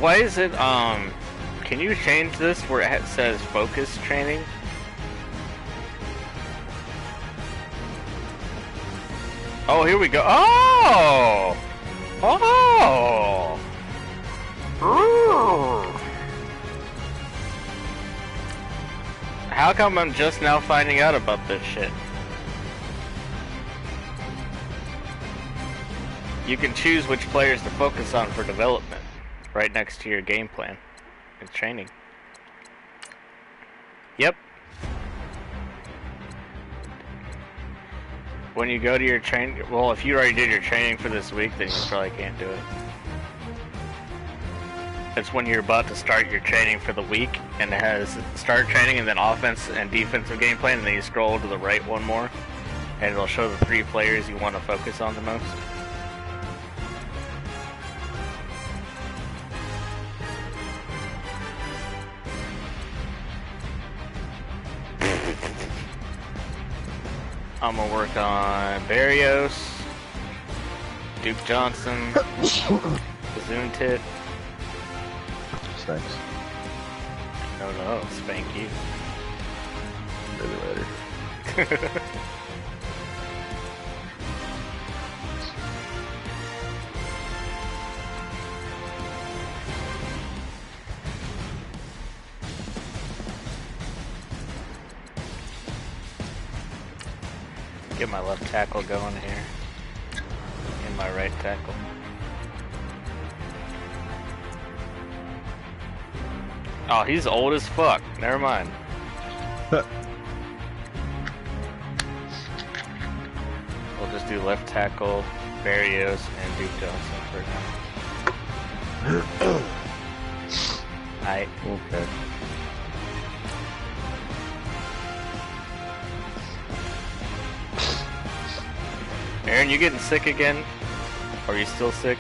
why is it, can you change this where it says focus training? Oh, here we go. Oh! Oh! Ooh. How come I'm just now finding out about this shit? You can choose which players to focus on for development, right next to your game plan and training. Yep. When you go to your train, well, if you already did your training for this week, then you probably can't do it. It's when you're about to start your training for the week, and it has start training and then offense and defensive game plan, and then you scroll to the right one more, and it'll show the 3 players you want to focus on the most. I'm gonna work on Barrios, Duke Johnson, Bazoon Tit. Thanks. No, spank you. Maybe later. Get my left tackle going here. And my right tackle. Oh, he's old as fuck. Never mind. We'll just do left tackle, Barrios, and Duke Johnson for now. Alright. Okay. Aaron, you getting sick again? Are you still sick?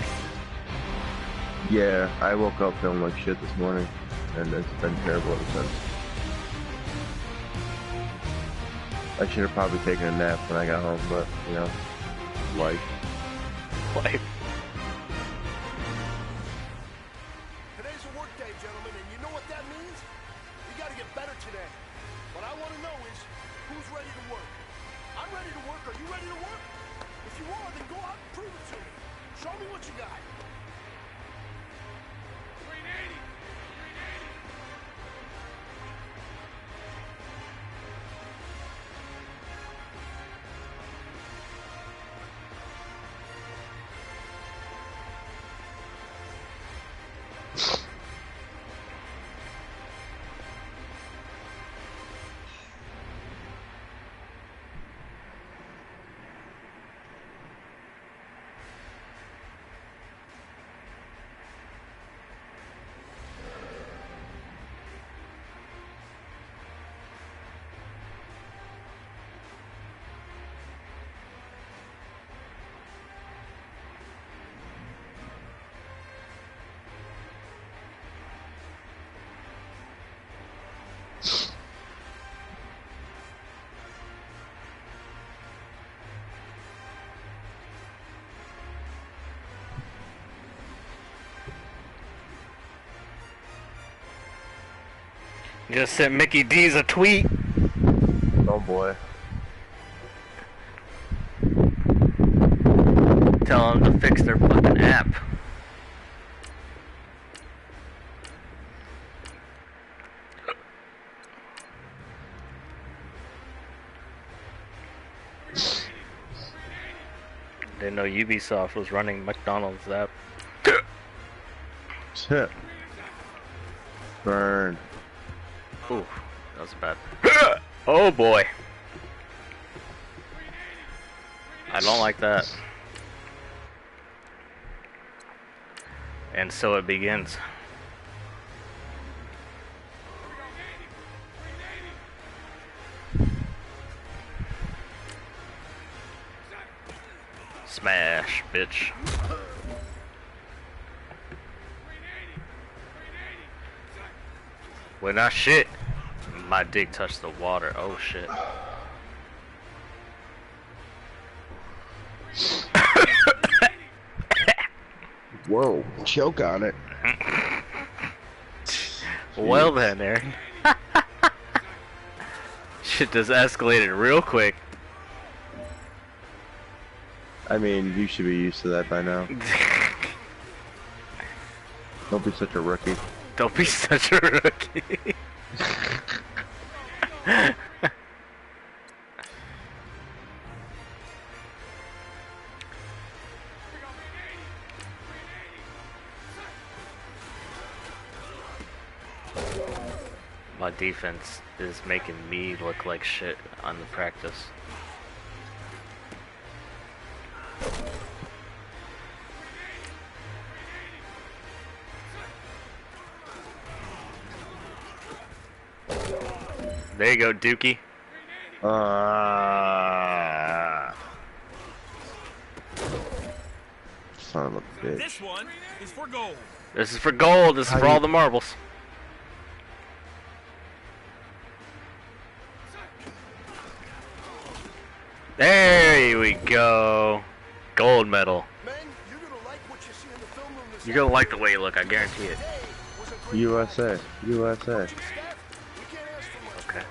Yeah, I woke up feeling like shit this morning, and it's been terrible ever since. I should have probably taken a nap when I got home, but, you know, life. Life. Today's a work day, gentlemen, and you know what that means? We gotta get better today. What I want to know is, who's ready to work? I'm ready to work. Are you ready to work? If you are, then go out and prove it to me. Show me what you got. 380! 380! Just sent Mickey D's a tweet. Oh boy. Tell them to fix their fucking app. Didn't know Ubisoft was running McDonald's app. Shit. Burn. Ooh, that was bad. Oh boy. I don't like that. And so it begins. Smash, bitch. When I shit, my dick touched the water. Oh shit. Whoa, choke on it. Well then, Aaron. Shit just escalated real quick. I mean, you should be used to that by now. Don't be such a rookie. Don't be such a rookie. My defense is making me look like shit on the practice. There you go, Dookie. Son of a bitch. This one is for gold. This is for gold. This is for all the marbles. There we go. Gold medal. Men, you're gonna like what you see in the film room this You're gonna like the way you look, I guarantee it. day was a great USA. USA. staff. We can't ask for much. Okay.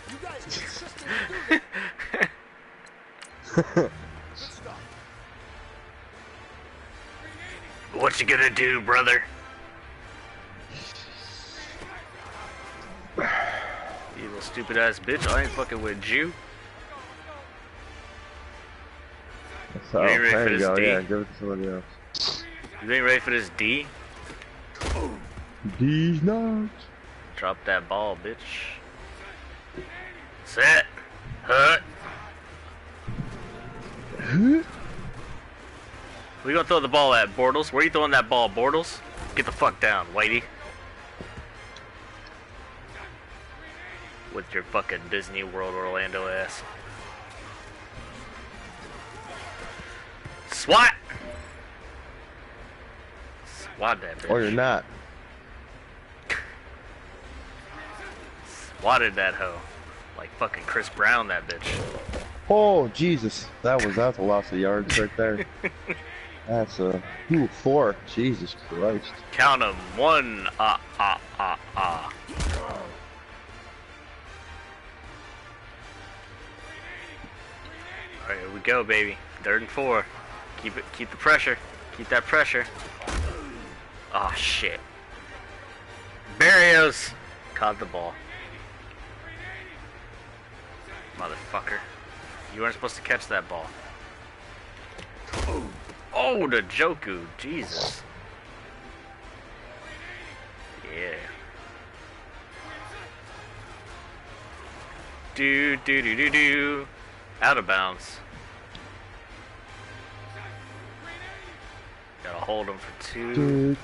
You guys consistently do good stuff. What you gonna do, brother? You little stupid ass bitch. I ain't fucking with you. So, You ain't ready for there you this go. D? Yeah, give it to somebody else. You ain't ready for this D? These nuts. Drop that ball, bitch. Set. Hut. Where you gonna throw the ball at, Bortles? Where you throwing that ball, Bortles? Get the fuck down, Whitey. With your fucking Disney World Orlando ass. SWAT! SWAT that bitch. Or you're not. Swatted that hoe. Like fucking Chris Brown, that bitch. Oh Jesus, that's a loss of yards right there. That's a 4. Jesus Christ. Count 'em. 1, Alright, here we go, baby. 3rd and 4. Keep the pressure. Keep that pressure. Oh shit. Barrios caught the ball. Motherfucker. You weren't supposed to catch that ball. Oh, the Joku. Jesus. Yeah. Do. Out of bounds. Gotta hold him for 2.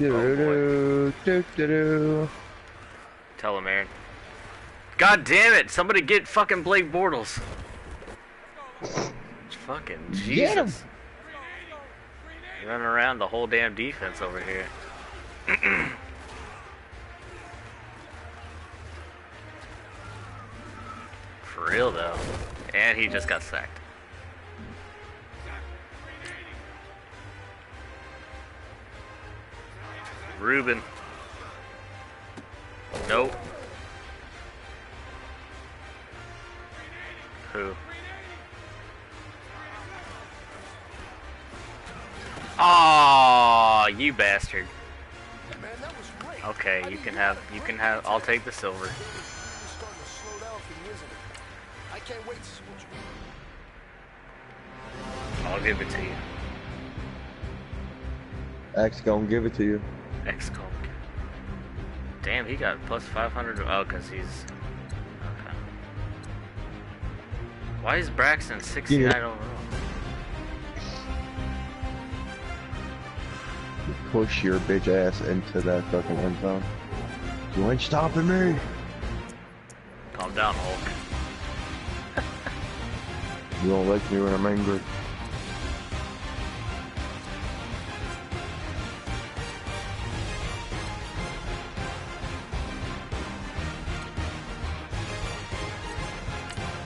Tell him, Aaron. God damn it! Somebody get fucking Blake Bortles. Fucking Jesus. Get him. Running around the whole damn defense over here. For real though. And he just got sacked. Ruben. Nope. Who? Aw, you bastard. Man, that was great. Okay, you can have, I'll take the silver. You're starting to slow down for the isn't it? I can't wait to see what you do. I'll give it to you. X gonna give it to you. XCOM. Damn, he got plus 500. Oh, because he's... Okay. Why is Braxton 69 overall? Push your bitch ass into that fucking end zone. You ain't stopping me. Calm down, Hulk. You don't like me when I'm angry.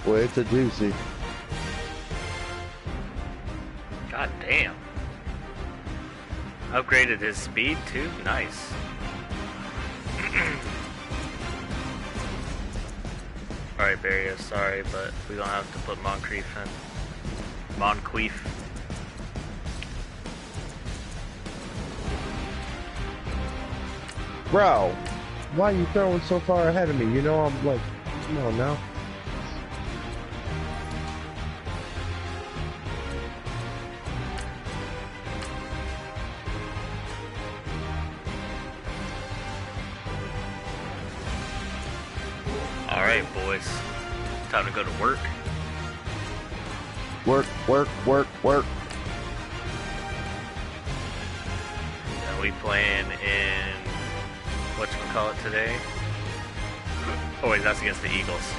Well, it's a doozy. God damn. Upgraded his speed too? Nice. Alright, Barrios, sorry, but we don't have to put Moncrief in. Moncrief. Bro, why are you throwing so far ahead of me? You know I'm like, come on now. Alright, boys. Time to go to work. Work, work, work, work. And we playing in whatchamacallit today? Oh wait, that's against the Eagles.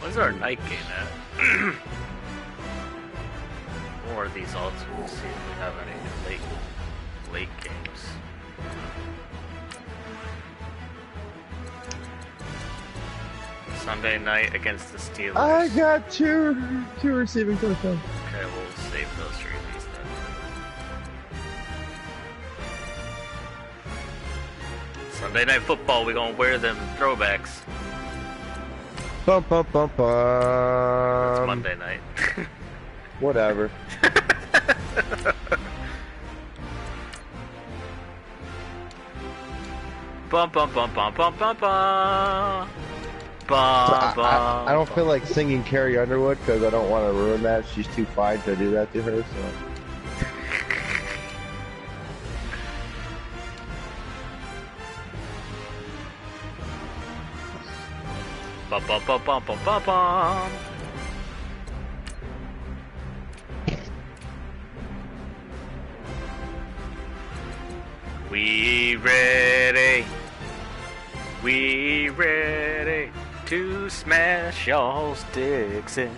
When's our night game at? Or are these odds? We'll see if we have any late games. Sunday night against the Steelers. I got two receiving touchdowns. Okay, we'll save those jerseys then. Sunday night football, we gonna wear them throwbacks. Bum bum bum It's bum. Monday night. Whatever. Bum bum bum bum bum bum bum. So I don't feel like singing Carrie Underwood because I don't want to ruin that. She's too fine to do that to her. So. Bum bum bum bum bum bum bum. We ready to smash y'all sticks in.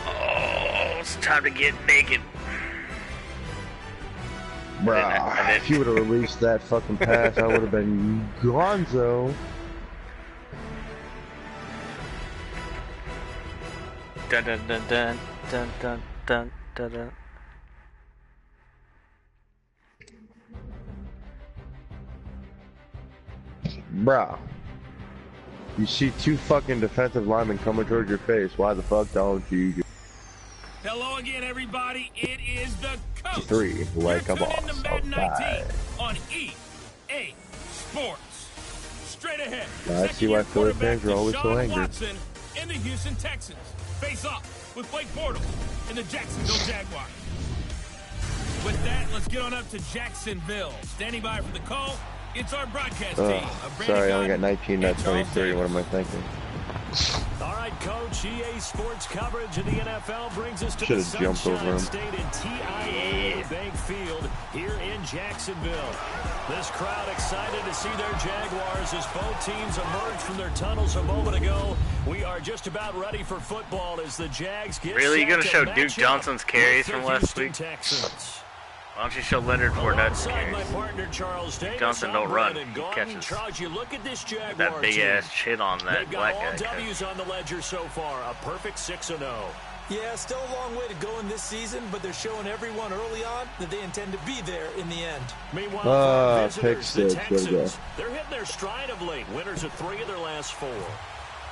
Oh, it's time to get naked. Bruh, if you would have released that fucking pass, I would have been gonzo. Dun dun dun dun dun dun dun dun dun. Bruh. You see two fucking defensive linemen coming towards your face. Why the fuck don't you just Hello again, everybody. It is the coach. three like a You're boss? tuned into Madden 19 Okay. on EA Sports. Straight ahead. I see why second-year Philly fans quarterback are always so Deshaun angry. Watson and the Houston Texans face off with Blake Bortles and the Jacksonville Jaguars. With that, let's get on up to Jacksonville. Standing by for the call, it's our broadcast team. Sorry, I only got 19, not 23. What am I thinking? All right, Coach. EA Sports coverage of the NFL brings us to Should the have jumped over Sunshine him. State and TIAA Bank Field here in Jacksonville. This crowd excited to see their Jaguars as both teams emerged from their tunnels a moment ago. We are just about ready for football as the Jags get Really? You set gonna to show match Duke up Johnson's carries with from the last Houston week? Texans. Why don't you show Leonard Fournette's Alongside my carries? partner Charles Davis, Johnson I'm don't run, Brandon he Gaudin. catches. Charles, you look at this Jaguar That big team. ass shit on that They've got black all guy. W's on the ledger so far. A perfect 6-0. Yeah, still a long way to go in this season, but they're showing everyone early on that they intend to be there in the end. Meanwhile, for our pick visitors, the six, there we go. Texans, they're hitting their stride of late. Winners of 3 of their last 4.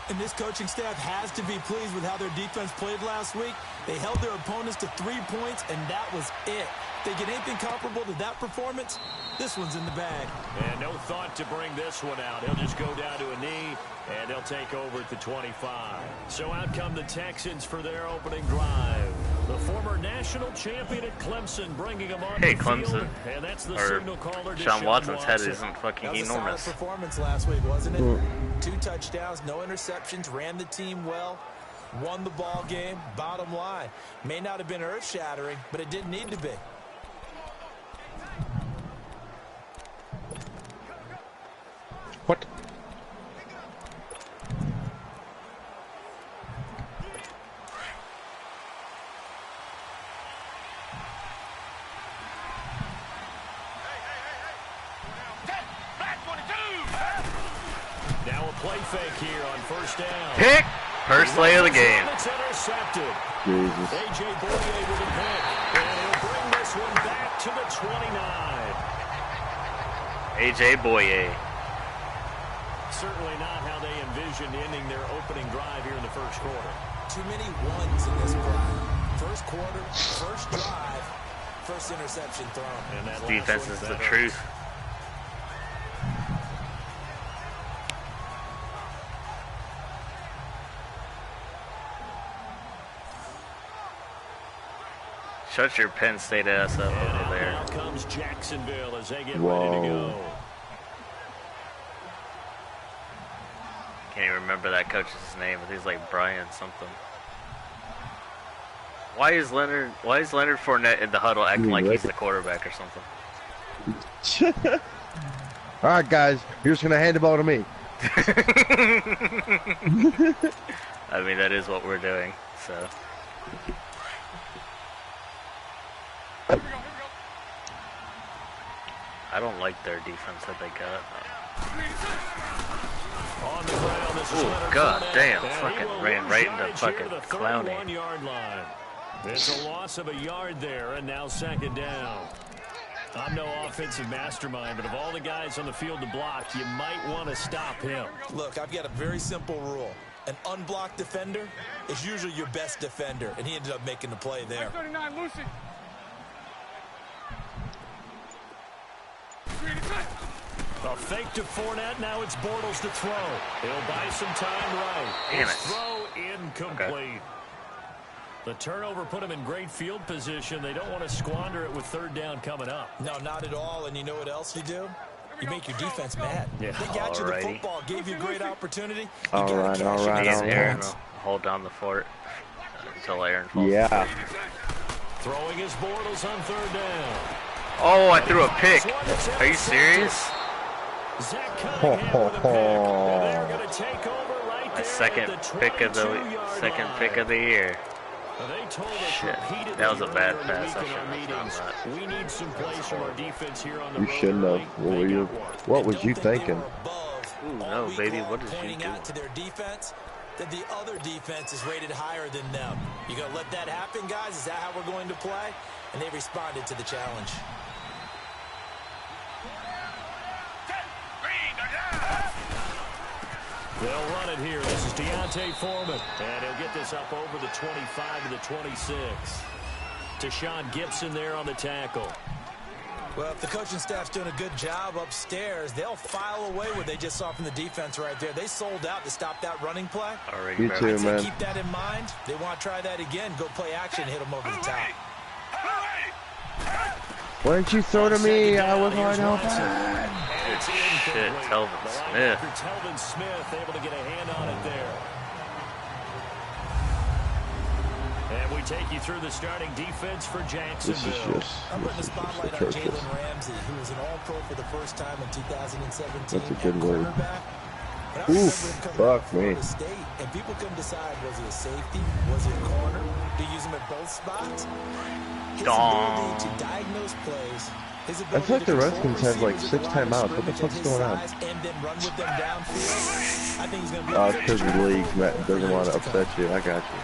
And this coaching staff has to be pleased with how their defense played last week. They held their opponents to 3 points, and that was it. They get anything comparable to that performance, this one's in the bag. And no thought to bring this one out. He'll just go down to a knee, and they'll take over at the 25. So out come the Texans for their opening drive. The former national champion at Clemson bringing them on Hey, the field. Clemson. And that's the Or signal caller, Sean Deshaun Watson's head Watson. isn't fucking That was a solid enormous. performance last week, wasn't it? 2 touchdowns, no interceptions, ran the team well. Won the ball game, bottom line. May not have been earth-shattering, but it didn't need to be. What? Now a play fake here on first down. Pick! First play of the game. It's intercepted. Jesus. A.J. Boye with a pick. And he'll bring this one back to the 29. A.J. Boye. Certainly not how they envisioned ending their opening drive here in the first quarter. Too many ones in this drive. First quarter, first drive, first interception thrown. And that Defense is the truth. Shut your Penn State ass up over there. Now comes Jacksonville as they get Whoa. ready to go. Can't even remember that coach's name, but he's like Brian something. Why is Leonard Fournette in the huddle acting like he's the quarterback or something? All right, guys, you're just gonna hand the ball to me. I mean, that is what we're doing, so. I don't like their defense that they got. On the ground, this is Ooh, Leonard god Fournette, damn, and he fucking will ran lose right into yards fucking here to the Clowney. 31-yard line. It's a loss of a yard there, and now second down. I'm no offensive mastermind, but of all the guys on the field to block, you might want to stop him. Look, I've got a very simple rule. An unblocked defender is usually your best defender, and he ended up making the play there. 39, Lucy. A fake to Fournette, now it's Bortles to throw. He'll buy some time right. Damn His it. throw incomplete. Okay. The turnover put him in great field position. They don't want to squander it with third down coming up. No, not at all, and you know what else you do? You make your defense mad. Yeah. They got you the Alrighty. football, gave you a great opportunity. You All gotta right, cash all in right, Me these and all Aaron points. will hold down the fort until Aaron falls. Yeah. Throwing his Bortles on third down. Oh, I threw a pick. Are you serious? Zach Cunningham with a pick. And they're going to take over right My there second at the pick of the 22-yard pick of the year. They told us Shit, repeatedly that was a bad earlier in the pass. I week in our shouldn't have done meetings, that. we need some plays from our defense here on the You road shouldn't early. have. They got one. What was you Don't think they thinking? were above Ooh, all no, week baby, long, what is you pointing doing? out to their defense that the other defense is rated higher than them. You gonna let that happen, guys? Is that how we're going to play? And they responded to the challenge. They'll run it here. This is Deontay Foreman. And he'll get this up over the 25 to the 26. Tashawn Gibson there on the tackle. Well, if the coaching staff's doing a good job upstairs, they'll file away what they just saw from the defense right there. They sold out to stop that running play. Already, You bro. too, man. Keep that in mind. They want to try that again. Go play action and hit them over the top. Why didn't you throw to me? I was Here's wide open. Watson. And it's Shit, incomplete. Telvin The Smith. linebacker, Telvin Smith, able to get a hand on it there. And we take you through the starting defense for This Jacksonville. is I'm putting the just spotlight on atrocious. Jalen Ramsey, who was an All-Pro for the first time in 2017 That's a good at word. cornerback. But I Oof, remember him coming fuck out of Florida me. State, and people couldn't decide, was he a safety? Was he a corner? Do you use him at both spots? His ability to diagnose plays, his ability feel like to the control Redskins have, like, receivers 6 at the line of timeouts. What the scrimmage fuck's at his going on? size and then run with them downfield. I think he's going to be Oh, it's because the league doesn't want to upset you. I got you.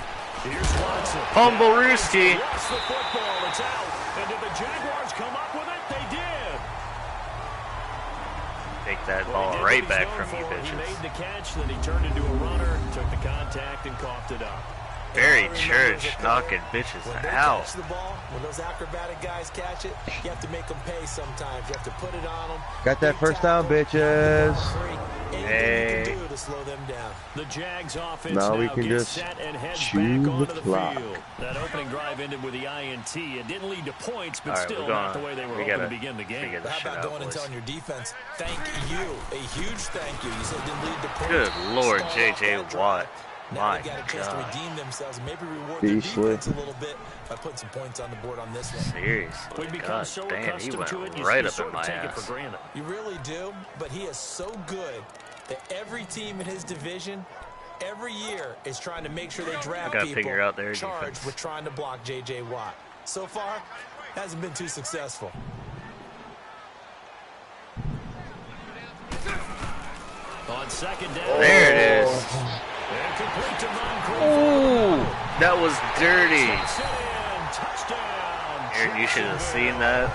Here's Watson. Humble-rooski. Lost the football. It's out. And did the Jaguars come up with it? They did. Take that Well, he ball did right what back he's from known you, for. He made bitches. the catch, then he turned into a runner, took the contact, and coughed it up. Very church knocking bitches When they out. catch the ball, when those acrobatic guys catch it, you have to make them pay sometimes. You have to put it on them. Got that first down, bitches. Hey. Anything you can do to slow them down. The Jags offense Now we now can gets just set and heads chew back onto the the clock. field. That opening drive ended with the INT. It didn't lead to points, but All right, still we're not the going. way they were We hoping to gotta begin the game. figure But this how shit about out, going and boys. telling your defense, thank you, a huge thank you. You said it didn't lead to points. Good Lord, Stall J.J. off that Watt. drive. Now My they've got a chance to redeem themselves and maybe reward Be their slick. defense a little bit by putting some points on the board on this one. Seriously, We've become God so damn, he accustomed went to it, right you up sort in of my take it for ass. granted. You really do, but he is so good that every team in his division, every year, is trying to make sure they draft Gotta people figure out their charged defense. with trying to block J.J. Watt. So far, hasn't been too successful. On second down. There it is. And complete to Moncrief. Ooh, that was dirty. Takes it in. Touchdown. Aaron, you should have seen that.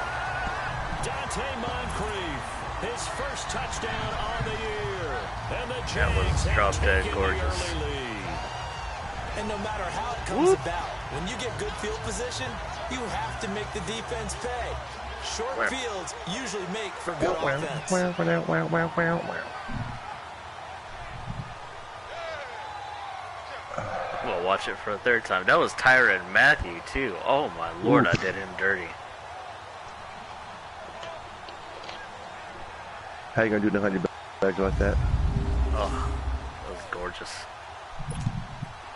Dante Moncrief, his first touchdown on the year. And the That was Jags have drop dead taken the gorgeous. early lead. And no matter how it comes about, when you get good field position, you have to make the defense pay. Short fields usually make for good offense. We'll watch it for a third time. That was Tyrann Mathieu, too. Oh, my Lord, I did him dirty. How you gonna do the 100 bags like that? Oh, that was gorgeous.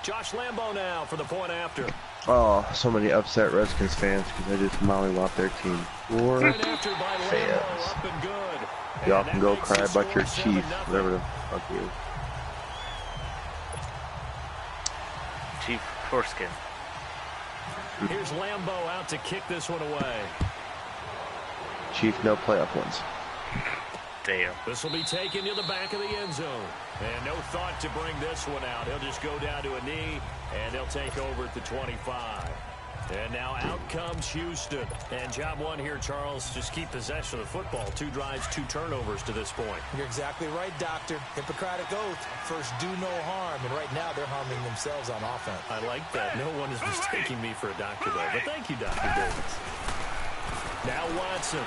Josh Lambo now for the point after. Oh, so many upset Redskins fans because they just mollywopped their team. Four Point after by Lambo, fans. up and good. Y'all And can that go makes cry the about your score chief, 7-0. whatever the fuck it is. Chief Foreskin. Here's Lambo out to kick this one away. Chief, no playoff ones. Damn. This will be taken to the back of the end zone. And no thought to bring this one out. He'll just go down to a knee, and they'll take over at the 25. And now out comes Houston. And job one here, Charles, just keep possession of the football. 2 drives, 2 turnovers to this point. You're exactly right, Doctor. Hippocratic oath. First, do no harm. And right now, they're harming themselves on offense. I like that. No one is mistaking me for a doctor, though. But thank you, Dr. Davis. Now Watson.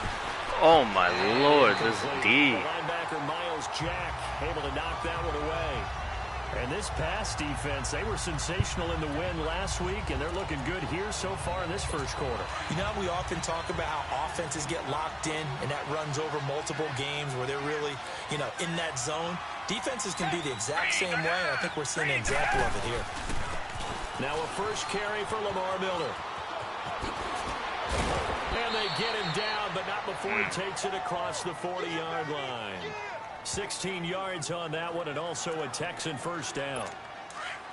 Oh, my Lord, this is D. The linebacker Miles Jack able to knock that one away. And this pass defense, they were sensational in the win last week, and they're looking good here so far in this first quarter. You know, we often talk about how offenses get locked in, and that runs over multiple games where they're really, you know, in that zone. Defenses can be the exact same way, and I think we're seeing an example of it here. Now a first carry for Lamar Miller. And they get him down, but not before he takes it across the 40-yard line. 16 yards on that one, and also a Texan first down.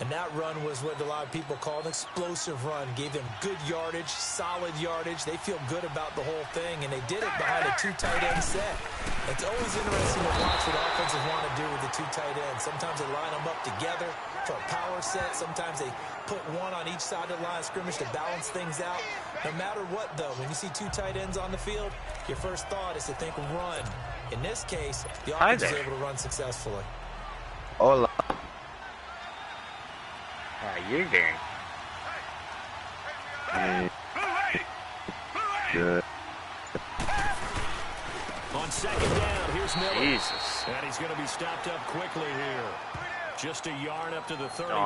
And that run was what a lot of people call an explosive run. Gave them good yardage, solid yardage. They feel good about the whole thing, and they did it behind a 2 tight end set. It's always interesting to watch what offenses want to do with the 2 tight ends. Sometimes they line them up together for a power set. Sometimes they put one on each side of the line of scrimmage to balance things out. No matter what, though, when you see 2 tight ends on the field, your first thought is to think run. In this case, the offense is able to run successfully. Hola. You're doing. Good. On second down, here's Miller. Jesus. And he's going to be stopped up quickly here. Just a yard up to the 39.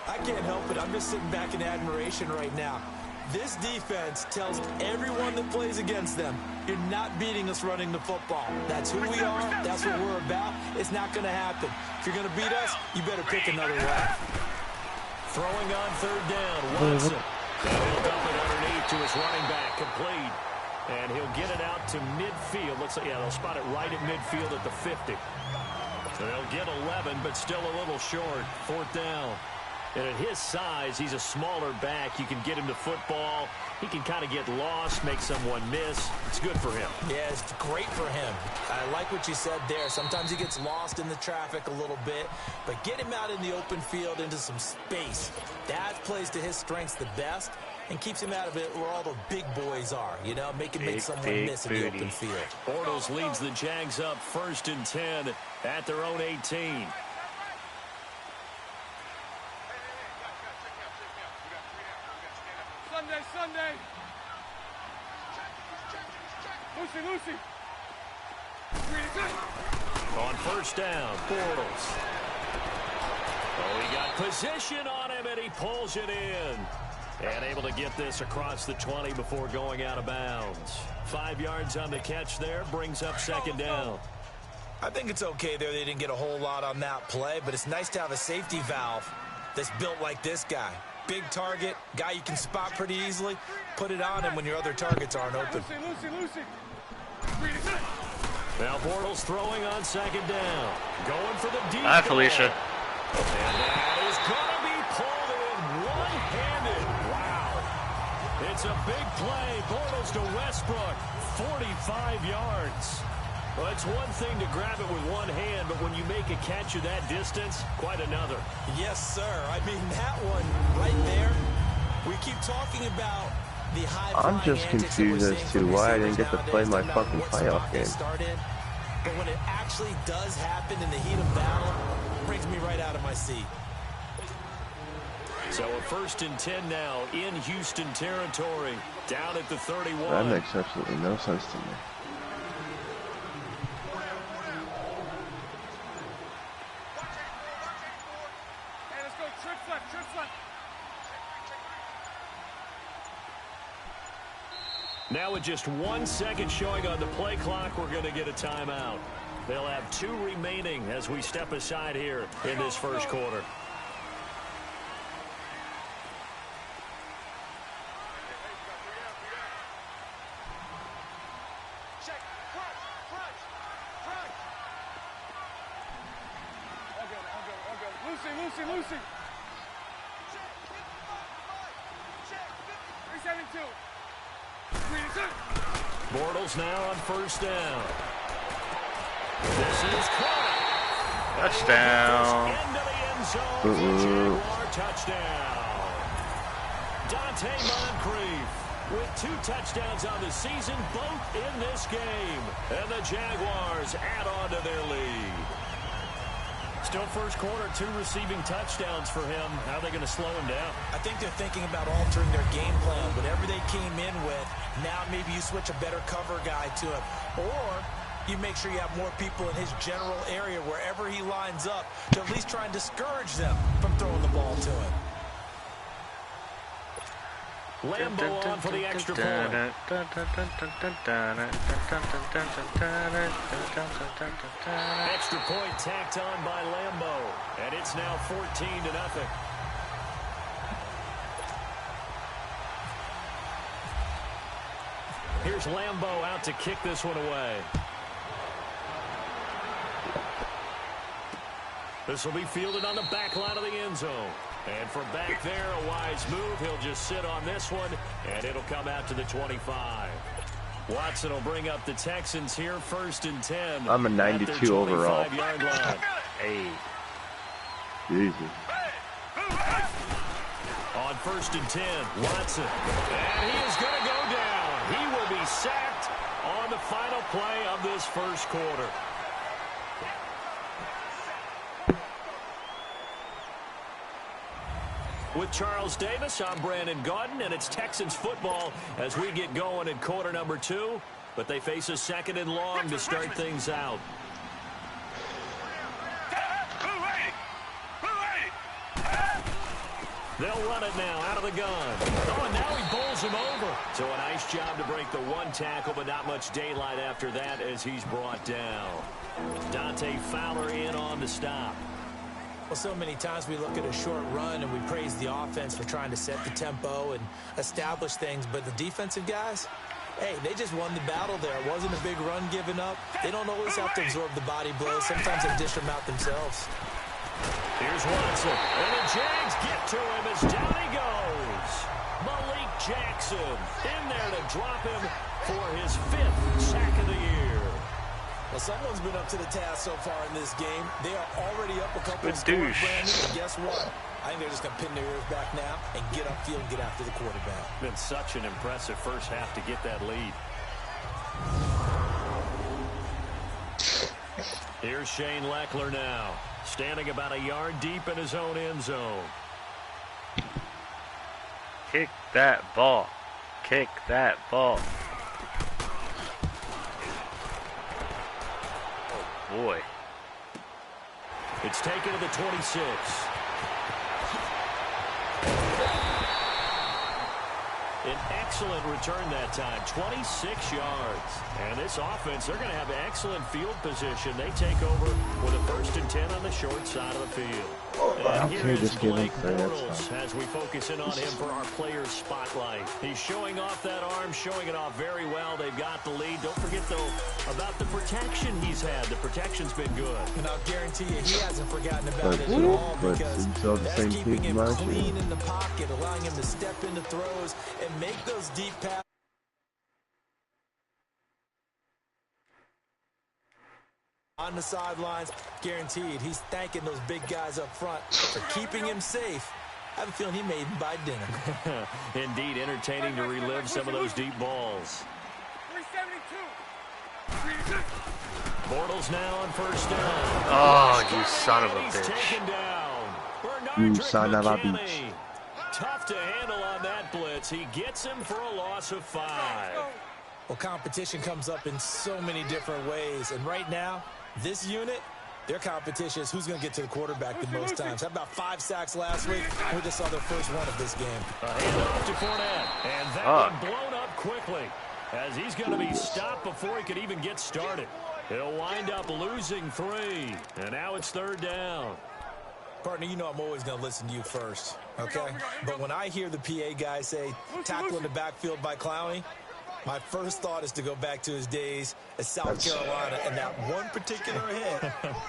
I can't help it. I'm just sitting back in admiration right now. This defense tells everyone that plays against them, you're not beating us running the football. That's who we are. That's what we're about. It's not going to happen. If you're going to beat us, you better pick another way. Throwing on third down, Watson. And he'll dump it underneath to his running back, complete. And he'll get it out to midfield. Looks like, yeah, they'll spot it right at midfield at the 50. So they'll get 11, but still a little short. Fourth down. And at his size, he's a smaller back. You can get him to football. He can kind of get lost, make someone miss. It's good for him. Yeah, it's great for him. I like what you said there. Sometimes he gets lost in the traffic a little bit, but get him out in the open field into some space. That plays to his strengths the best and keeps him out of it where all the big boys are, you know, make someone miss in the open field. Bortles leads the Jags up 1st and 10 at their own 18. Sunday. Lucy. On first down, Bortles. Oh, he got position on him, and he pulls it in. And able to get this across the 20 before going out of bounds. 5 yards on the catch there, brings up second down. I think it's okay there. They didn't get a whole lot on that play, but it's nice to have a safety valve that's built like this guy. Big target, guy you can spot pretty easily. Put it on him when your other targets aren't open. Now Bortles throwing on second down. Going for the deep Bye, ball. Felicia. And that is going to be pulled in one-handed. Wow. It's a big play. Bortles to Westbrook. 45 yards. Well, it's one thing to grab it with one hand, but when you make a catch of that distance, quite another. Yes, sir. I mean, that one right there, we keep talking about the high. I'm just confused as to why I didn't get to play my fucking playoff game. But when it actually does happen in the heat of battle, it brings me right out of my seat. So a 1st and 10 now in Houston territory, down at the 31. That makes absolutely no sense to me. Now with just 1 second showing on the play clock, we're going to get a timeout. They'll have 2 remaining as we step aside here in this first quarter. Lucy. 372. Bortles now on 1st down. This is caught. Touchdown. Into the end zone. Jaguar touchdown. Dante Moncrief with 2 touchdowns on the season, both in this game. And the Jaguars add on to their lead. Still first quarter, 2 receiving touchdowns for him. How are they going to slow him down? I think they're thinking about altering their game plan. Whatever they came in with, now maybe you switch a better cover guy to him. Or you make sure you have more people in his general area wherever he lines up to at least try and discourage them from throwing the ball to him. Lambo on for the extra point. Extra point tacked on by Lambo. And it's now 14-0. Here's Lambo out to kick this one away. This will be fielded on the back line of the end zone. And from back there, a wise move. He'll just sit on this one, and it'll come out to the 25. Watson will bring up the Texans here, 1st and 10. I'm a 92 overall. Line. Hey. Jesus. On 1st and 10, Watson. And he is going to go down. He will be sacked on the final play of this first quarter. With Charles Davis, I'm Brandon Gaudin, and it's Texans football as we get going in quarter number 2. But they face a 2nd and long to start things out. They'll run it now out of the gun. Oh, and now he bowls him over. So a nice job to break the 1 tackle, but not much daylight after that as he's brought down. Dante Fowler in on the stop. Well, so many times we look at a short run and we praise the offense for trying to set the tempo and establish things, but the defensive guys, hey, they just won the battle there. It wasn't a big run given up. They don't always have to absorb the body blows. Sometimes they dish them out themselves. Here's Watson, and the Jags get to him as down he goes. Malik Jackson in there to drop him for his 5th sack of the year. Well, someone's been up to the task so far in this game. They are already up a couple of Good scores, douche. Brandon, and guess what? I think they're just going to pin their ears back now and get upfield and get after the quarterback. Been such an impressive first half to get that lead. Here's Shane Leckler now, standing about a yard deep in his own end zone. Kick that ball. Kick that ball. Boy. It's taken to the 26. An excellent return that time, 26 yards. And this offense, they're going to have excellent field position. They take over with a 1st and 10 on the short side of the field. And here is Blake Bortles as we focus in on him for our players spotlight. He's showing off that arm, showing it off very well. They've got the lead. Don't forget, though, about the protection he's had. The protection's been good. And I'll guarantee you he hasn't forgotten about it at all, because that's keeping him clean in the pocket, allowing him to step into throws and make those deep passes. On the sidelines, guaranteed he's thanking those big guys up front for keeping him safe. I have a feeling he made him buy dinner. Indeed, entertaining to relive some of those deep balls. 372. Bortles now on 1st down. Oh, you son of a He's bitch. taken down. You son of a McKinney. bitch. Tough to handle on that blitz. He gets him for a loss of 5. Well, competition comes up in so many different ways, and right now, this unit, their competition is who's going to get to the quarterback the most times. How about 5 sacks last week? We just saw their first one of this game. A handoff to Fournette, and that one blown up quickly as he's going to be stopped before he could even get started. He'll wind up losing 3, and now it's 3rd down. Partner, you know I'm always going to listen to you first, okay? But when I hear the PA guy say, tackle in the backfield by Clowney, my first thought is to go back to his days at South Carolina and that one particular hit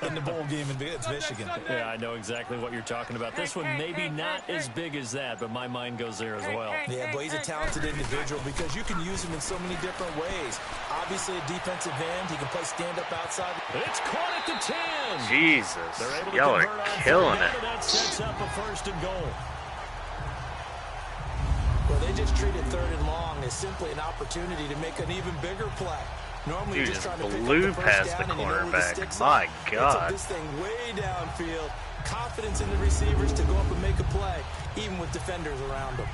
in the bowl game against Michigan. Yeah, I know exactly what you're talking about. This one maybe not as big as that, but my mind goes there as well. Yeah, but he's a talented individual because you can use him in so many different ways. Obviously, a defensive end. He can play stand-up outside. It's caught at the 10. Jesus, y'all are killing it. That sets up a 1st and goal. Well, they just treated 3rd and long as simply an opportunity to make an even bigger play. Normally, You you're just just trying to pick blew up the past first the down and you know where the cornerback. sticks My are. God. They took this thing way downfield. Confidence in the receivers to go up and make a play, even with defenders around them.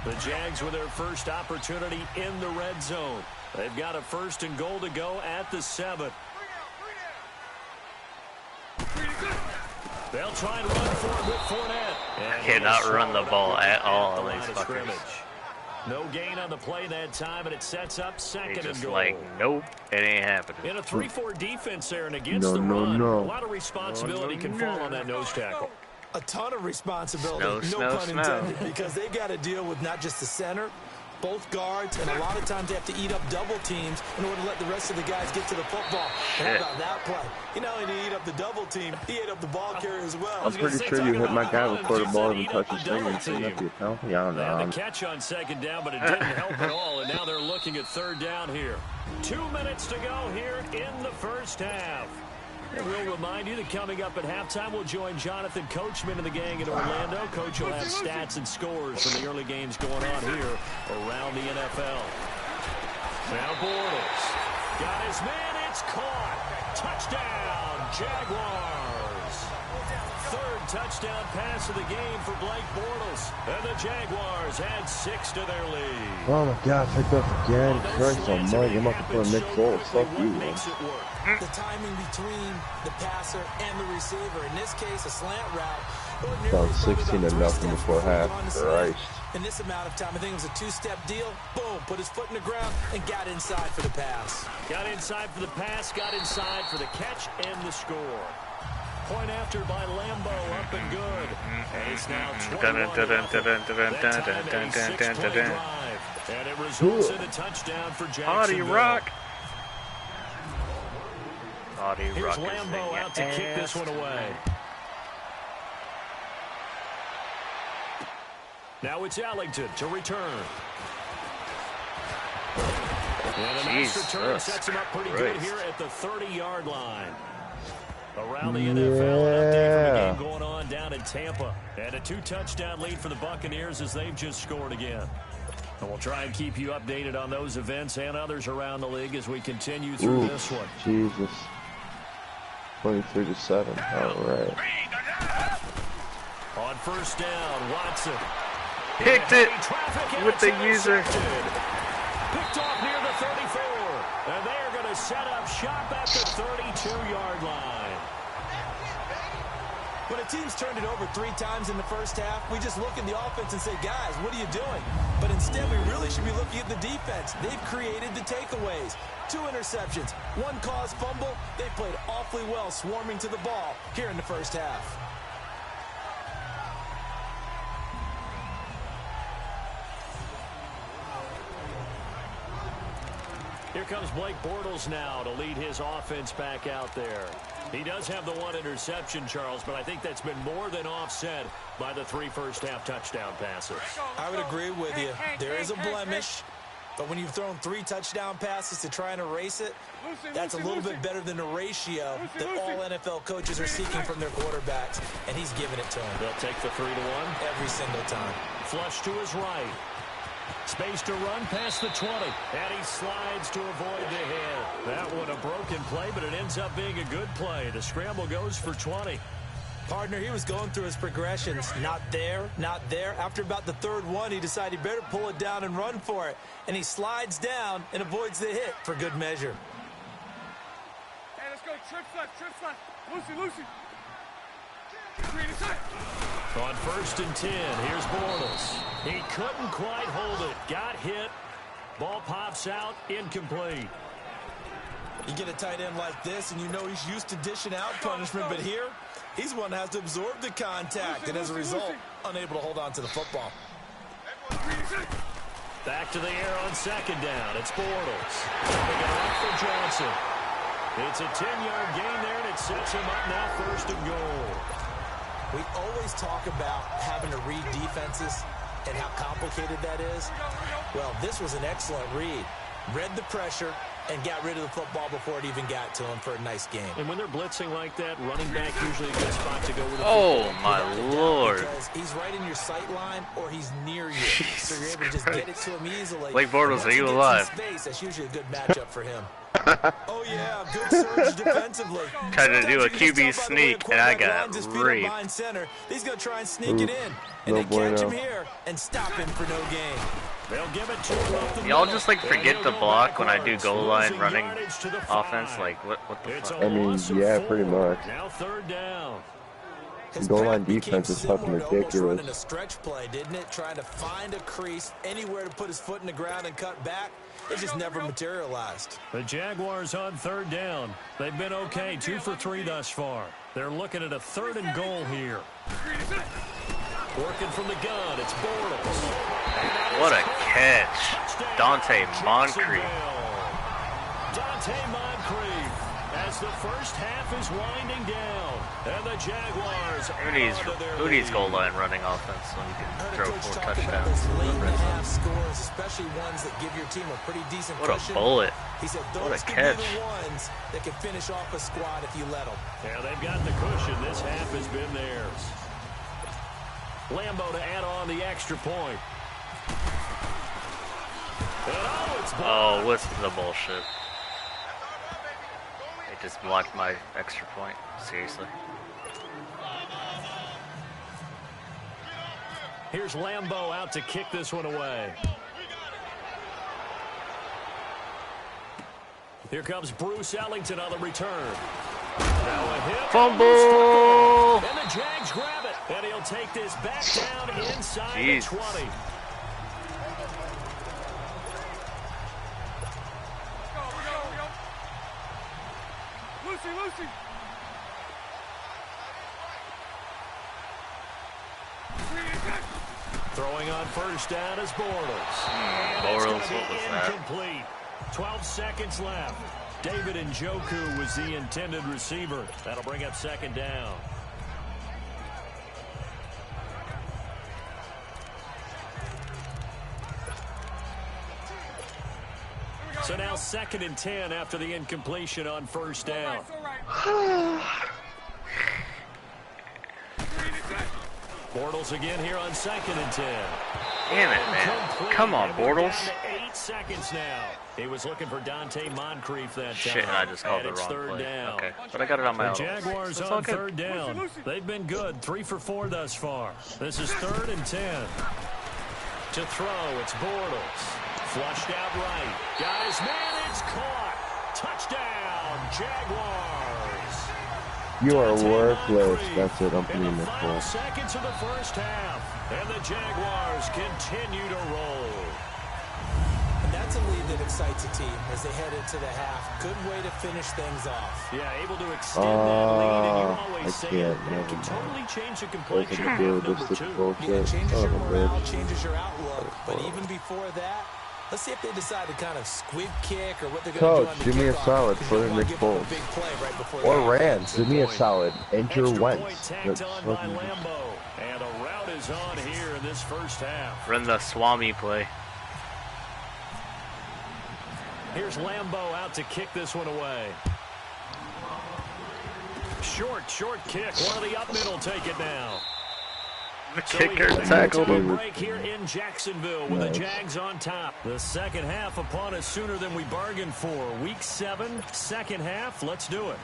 The Jags with their first opportunity in the red zone. They've got a 1st and goal to go at the 7. They'll try and run for it with Fournette. Cannot run the ball at all, these fuckers. Scrimmage. No gain on the play that time, and it sets up 2nd and Just goal. like, nope, it ain't happening. In a 3-4 defense there, and against the run, a lot of responsibility can fall on that nose tackle. A ton of responsibility, Snow, no pun snow. intended, because they've got to deal with not just the center, both guards, and a lot of times they have to eat up double teams in order to let the rest of the guys get to the football. And how about that play? You not only eat up the double team, he ate up the ball carrier as well. I'm pretty sure you hit my guy before the ball even touched his finger and seen that be a penalty. I don't know. And the catch on 2nd down, but it didn't help at all, and now they're looking at 3rd down here. 2 minutes to go here in the 1st half. And we'll remind you that coming up at halftime, we'll join Jonathan Coachman and the gang in Orlando. Coach will have stats and scores from the early games going on here around the NFL. Now Bortles got his man. It's caught. Touchdown, Jaguars. 3rd touchdown pass of the game for Blake Bortles. And the Jaguars add 6 to their lead. Oh my God, picked up again. Christ almighty, I'm about to put a Nick Foles. Fuck you, man. The timing between the passer and the receiver. In this case, a slant route. About 16-0 before half. Christ. In this amount of time, I think it was a 2-step deal. Boom, put his foot in the ground and got inside for the pass. Got inside for the pass, got inside for the catch and the score. Point after by Lambeau, up and good. And it's now 21. And it results in a touchdown for Jacksonville. Rock. Here's Lambeau out to kick this one away. Now it's Ellington to return. And a nice return sets him up pretty good here at the 30-yard line. Around the NFL, an update from the game going on down in Tampa. And a 2-touchdown lead for the Buccaneers as they've just scored again. And we'll try and keep you updated on those events and others around the league as we continue through this one. Jesus. 23-7. All right. On 1st down, Watson. Picked it with the user. Picked off near the 34. And they are going to set up shop at the 32-yard line. When a team's turned it over 3 times in the first half, we just look at the offense and say, guys, what are you doing? But instead, we really should be looking at the defense. They've created the takeaways. 2 interceptions, 1 caused fumble. They played awfully well swarming to the ball here in the first half. Here comes Blake Bortles now to lead his offense back out there. He does have the 1 interception, Charles, but I think that's been more than offset by the 3 first-half touchdown passes. I would agree with you. There is a blemish, but when you've thrown 3 touchdown passes to try and erase it, that's a little bit better than the ratio that all NFL coaches are seeking from their quarterbacks, and he's giving it to them. They'll take the 3-1. Every single time. Flush to his right. Space to run past the 20. And he slides to avoid the hit. That one a broken play, but it ends up being a good play. The scramble goes for 20. Partner, he was going through his progressions. Not there, not there. After about the 3rd one, he decided he better pull it down and run for it. And he slides down and avoids the hit for good measure. Hey, let's go. Trips left. Lucy. On 1st and 10, here's Bortles. He couldn't quite hold it. Got hit. Ball pops out. Incomplete. You get a tight end like this, and you know he's used to dishing out punishment, but here, he's one that has to absorb the contact, and as a result, unable to hold on to the football. Back to the air on 2nd down. It's Bortles. They got off for Johnson. It's a 10-yard gain there, and it sets him up now 1st and goal. We always talk about having to read defenses and how complicated that is. Well, this was an excellent read. Read the pressure and got rid of the football before it even got to him for a nice game. And when they're blitzing like that, running back usually a good spot to go with the football. Oh, my Lord. Because he's right in your sight line or he's near you. So you're able to just get it to him easily. Blake Bortles, are you alive? Space, that's usually a good matchup for him. Oh, yeah, good surge defensively. Tried to do a QB sneak, and I got raped. He's going to try and sneak it in. And they catch him here and stop him for no gain. They'll give it to him. Y'all just like forget to block when I do goal line running offense. Like what the fuck? I mean, yeah, pretty much. Now 3rd down. Goal line defense is fucking ridiculous. Running a stretch play, didn't it? Trying to find a crease anywhere to put his foot in the ground and cut back. It just never materialized. The Jaguars on 3rd down. They've been okay, 2 for 3 thus far. They're looking at a 3rd and goal here. Working from the gun, it's Bortles. What a catch. Dante Moncrief. Dante Moncrief as the first half is winding down. And the Jaguars Who needs goal line running offense so you can throw 4 touchdowns? Late-in-the-half scores, especially ones that give your team a pretty decent What cushion. a bullet. He said What those a could catch. be the ones that can finish off a squad if you let them. Yeah, they've got the cushion. This half has been theirs. Lambo to add on the extra point. Oh, what's the bullshit? They just blocked my extra point. Seriously. Here's Lambo out to kick this one away. Here comes Bruce Ellington on the return. Now a hit. Fumble! And the Jags grab it. And he'll take this back down inside the 20. Lucy. Throwing on 1st down is Bortles. Bortles, what was that? Incomplete. 12 seconds left. David Njoku was the intended receiver. That'll bring up 2nd down. So now 2nd and 10 after the incompletion on 1st down. Bortles again here on 2nd and 10. Damn it, man. Come on, Bortles. 8 seconds now. He was looking for Dante Moncrief that time. Shit, I just called the wrong play. Down. Okay, but I got it on my The own. Jaguars It's on all good. 3rd down. They've been good, 3 for 4 thus far. This is 3rd and 10. To throw, it's Bortles. Flushed out right. Got his man, it's caught. Touchdown, Jaguars. You are to take worthless. on 3 That's it. I'm putting in in the the final ball. seconds of the first half. And the Jaguars continue to roll. And that's a lead that excites a team as they head into the half. Good way to finish things off. Yeah, able to extend that lead, and you I always say can't. that Never can mind. totally change the Nothing complexion to of do half with this number stupid 2. bullshit. Yeah, it changes Son your of a morale, bitch. changes your outlook. But even before that, let's see if they decide to kind of squib kick or what they're going to do Coach, on the do me a kickoff. solid. Because Put you in don't want Nick to give up Foles. a big play right before Or the Rams. Do me a solid. Enter Extra point Wentz. tacked That's on by fucking- Lambo. And a route is on here in this first half. Run the Swami play. Here's Lambo out to kick this one away. Short kick. One of the up middle take it now. The So kicker we head tackled to a him. break here in Jacksonville with the Nice. Jags on top. The second half upon us sooner than we bargained for. Week 7, second half. Let's do it.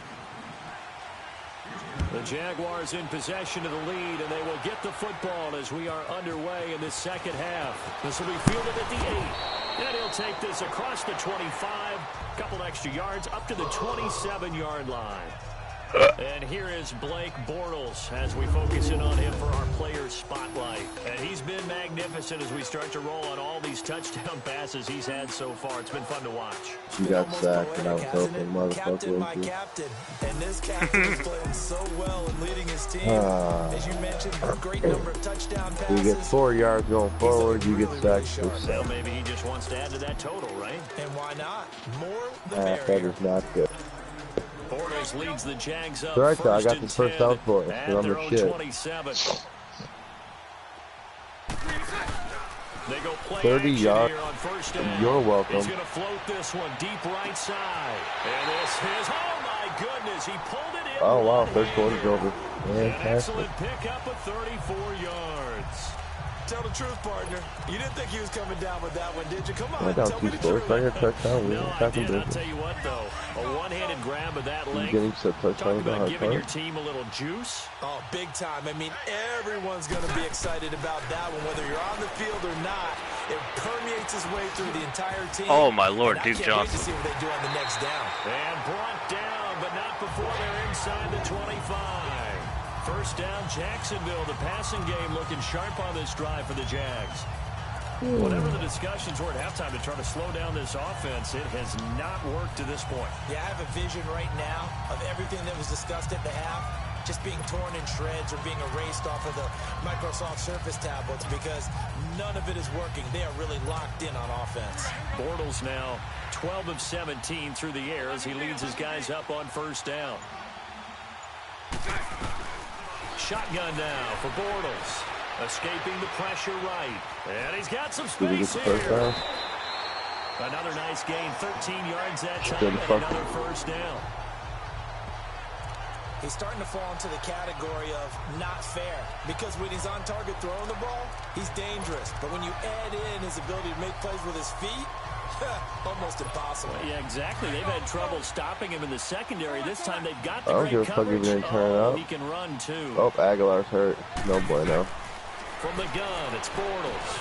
The Jaguars in possession of the lead, and they will get the football as we are underway in this second half. This will be fielded at the 8. And he'll take this across the 25, couple extra yards, up to the 27-yard line. And here is Blake Bortles as we focus in on him for our player spotlight. And he's been magnificent as we start to roll on all these touchdown passes he's had so far. It's been fun to watch. You got Almost sacked and I was poetic, hasn't helping it? Captain, motherfucker my with you. captain. And this captain is playing so well and leading his team. As you mentioned, a great number of touchdown passes. You get 4 yards going forward, you get sacked for Well, 7. maybe he just wants to add to that total, right? And why not? More the That merrier. is not good. Bortles leads the Jags up. It's alright, though. I got and this first 10 down for us, at 'cause I'm their the own shit. 27. They go play 30 action yards. here on first down. You're welcome. He's going to float this one deep right side. And this is, oh my goodness, he pulled it in. Oh, wow. Third one-handed. quarter's over. An Fantastic. excellent pickup of 34 yards. Tell the truth, partner. You didn't think he was coming down with that one, did you? Come on, Yeah, down tell 2 me the scores. truth. I got a touchdown. We No, were I attacking did. I'll business. tell you what, though. A one-handed grab of that You length. getting some Talk touchdowns on about our giving your part? team a little juice. Oh, big time. I mean, everyone's going to be excited about that one, whether you're on the field or not. It permeates its way through the entire team. Oh, my Lord, And I Duke can't wait to Johnson. see what they do on the next down. And brought down, but not before they're inside the 25. First down, Jacksonville. The passing game looking sharp on this drive for the Jags. Whatever the discussions were at halftime to try to slow down this offense, it has not worked to this point. Yeah, I have a vision right now of everything that was discussed at the half just being torn in shreds or being erased off of the Microsoft Surface tablets because none of it is working. They are really locked in on offense. Bortles now 12 of 17 through the air as he leads his guys up on first down. Shotgun now for Bortles. Escaping the pressure right. And he's got some Did we get space the first here. down? Another nice gain, 13 yards that time, Good and fuck. another first down. He's starting to fall into the category of not fair because when he's on target throwing the ball, he's dangerous. But when you add in his ability to make plays with his feet, almost impossible. Yeah, exactly. They've had trouble stopping him in the secondary. This time they've got the I don't great give a fuck if coverage. he didn't turn Oh, out. he can run, too. Oh, Aguilar's hurt. No bueno. From the gun, it's Bortles.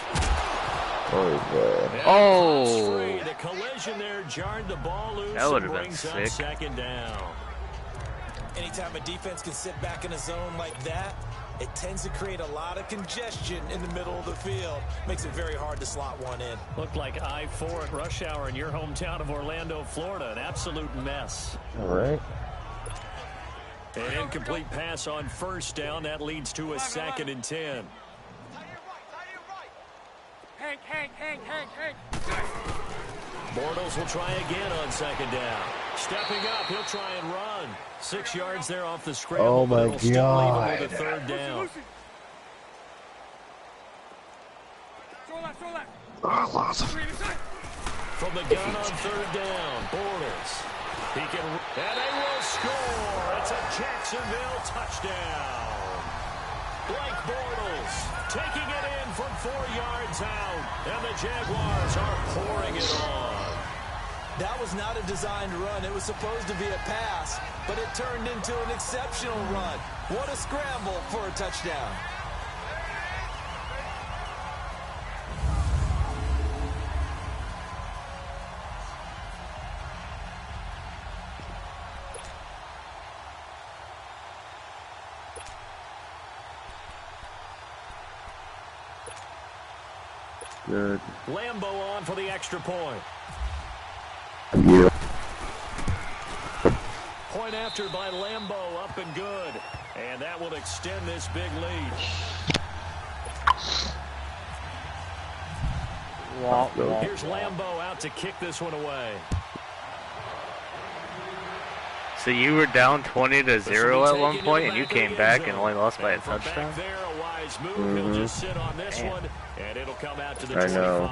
Oh, yeah. And Oh. cross free. The collision there jarred the ball loose. That would and have been brings up sick. second down. Anytime a defense can sit back in a zone like that, it tends to create a lot of congestion in the middle of the field. Makes it very hard to slot one in. Looked like I-4 at rush hour in your hometown of Orlando, Florida. An absolute mess. All right. An incomplete pass on first down. That leads to a second and 10. Bortles will try again on second down. Stepping up, he'll try and run. 6 yards there off the scramble. Oh, but my it'll still leave him God. with a third down. From the gun on third down, Bortles. He can, and they will score. It's a Jacksonville touchdown. Blake Bortles taking it in from 4 yards out, and the Jaguars are pouring it on. That was not a designed run. It was supposed to be a pass, but it turned into an exceptional run. What a scramble for a touchdown. Good. Lambo on for the extra point. Yeah. Point after by Lambo, up and good. And that will extend this big lead. Here's Lambo out to kick this one away. So you were down 20-0 at one point, and you came back and only lost by a touchdown? There, a wise move. He'll just sit on this one, and it'll come out to the 25. know.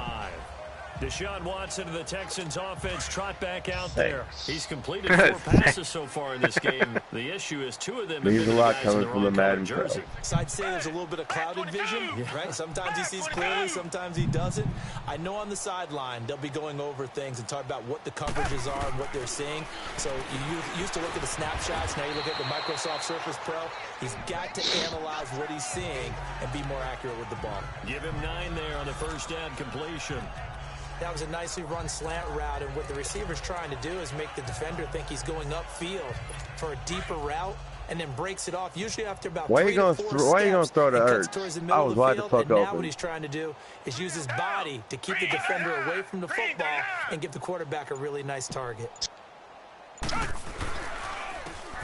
Deshaun Watson of the Texans offense trot back out there. He's completed 4 passes so far in this game. The issue is 2 of them have There's been a lot guys coming in the from the wrong color Madden jersey. So I'd say there's a little bit of clouded vision, right? Sometimes he sees clearly, sometimes he doesn't. I know on the sideline they'll be going over things and talk about what the coverages are and what they're seeing. So you used to look at the snapshots, now you look at the Microsoft Surface Pro. He's got to analyze what he's seeing and be more accurate with the ball. Give him 9 there on the first down completion. That was a nicely run slant route, and what the receiver's trying to do is make the defender think he's going upfield for a deeper route, and then breaks it off. Usually after about 3 to 4 steps, why are you gonna throw to he cuts Ertz? towards the I middle was of the wide the field, fuck and now open. what he's trying to do is use his body to keep the defender away from the football and give the quarterback a really nice target.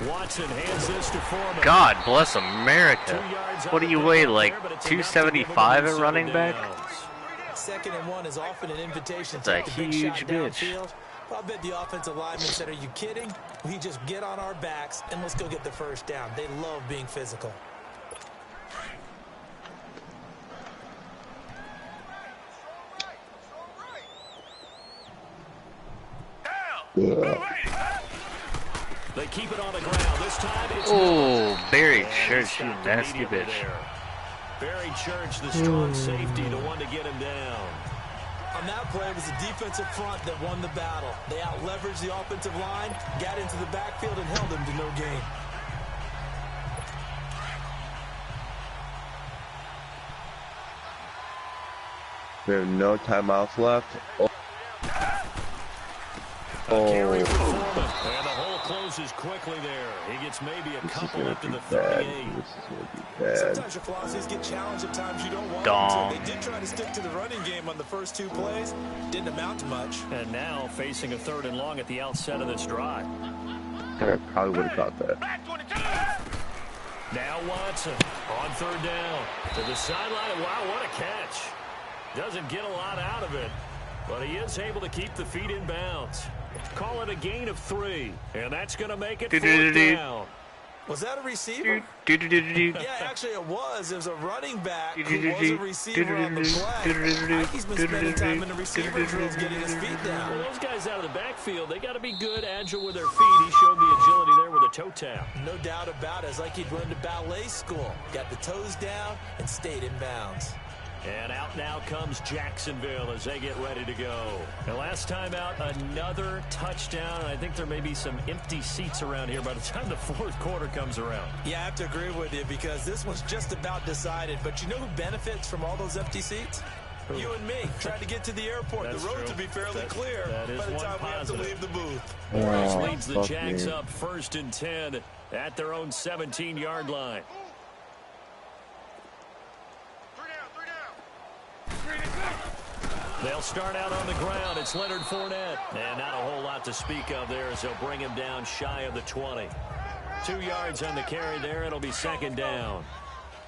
Watson hands this to Foreman. God bless America. What do you weigh, like 275 at running back? 2nd and 1 is often an invitation It's to a take a big huge shot bitch. downfield. I bet the offensive lineman said, are you kidding? We just get on our backs and let's go get the first down. They love being physical. They keep it on the ground. This time it's Barry Church, you nasty bitch. Barry Church, the strong safety, the one to get him down. On that play, it was the defensive front that won the battle. They out-leveraged the offensive line, got into the backfield, and held him to no gain. We have no timeouts left. Carry for Foreman, and the hole closes quickly there. He gets maybe a couple up to the 38. This is gonna be bad. Sometimes your philosophies get challenged at times you don't want Dom. them to. They did try to stick to the running game on the first 2 plays. Didn't amount to much. And now facing a 3rd and long at the outset of this drive. I probably would have caught that. Now Watson on 3rd down to the sideline. Wow, what a catch. Doesn't get a lot out of it, but he is able to keep the feet in bounds. Call it a gain of 3, and that's going to make it 4th down. Was that a receiver? Yeah, actually it was. It was a running back who was a receiver on the play. He's been spending time in the receiver drills getting his feet down. Well, those guys out of the backfield, they got to be good, agile with their feet. He showed the agility there with a toe tap. No doubt about it. It's like he'd run to ballet school. Got the toes down and stayed in bounds. And out now comes Jacksonville as they get ready to go. And last time out, another touchdown. And I think there may be some empty seats around here by the time the 4th quarter comes around. Yeah, I have to agree with you because this one's just about decided. But you know who benefits from all those empty seats? Who? You and me. Trying to get to the airport. That's the roads true. will be fairly clear that is by the one time we have to positive. leave the booth. Morris Oh, leads the fuck Jags me. up 1st and 10 at their own 17-yard line. They'll start out on the ground. It's Leonard Fournette. And not a whole lot to speak of there as they'll bring him down shy of the 20. 2 yards on the carry there. It'll be 2nd down.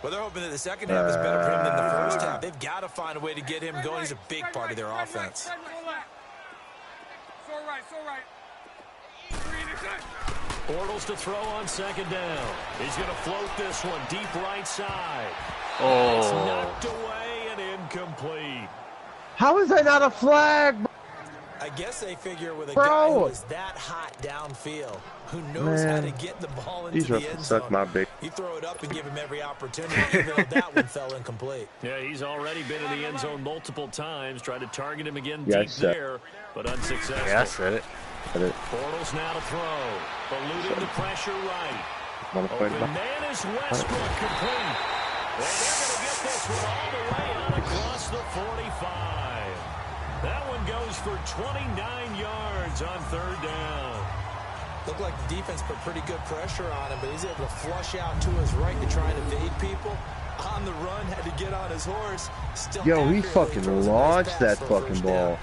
Well, they're hoping that the second half is better for him than the first half. They've got to find a way to get him going. He's a big part of their offense. Bortles to throw on 2nd down. He's going to float this one deep right side. It's knocked away and incomplete. How is that not a flag? I guess they figure with a Bro. guy who is that hot downfield, who knows how to Man. get the ball into These the refs end suck zone, my dick. you throw it up and give him every opportunity, even though that one fell incomplete. Yeah, he's already been in the end zone multiple times. Tried to target him again Yeah, I deep said- there, but unsuccessful. Yeah, I said it. Bortles now to throw. Eluding the pressure right. Motherfucker. Open man is Westbrook complete. And they're going to get this one all the way out across the 45. That one goes for 29 yards on 3rd down. Looked like the defense put pretty good pressure on him, but he's able to flush out to his right to try and evade people. On the run, had to get on his horse. Still Yo, he accurately fucking throws a nice launched pass that for a fucking first ball. down.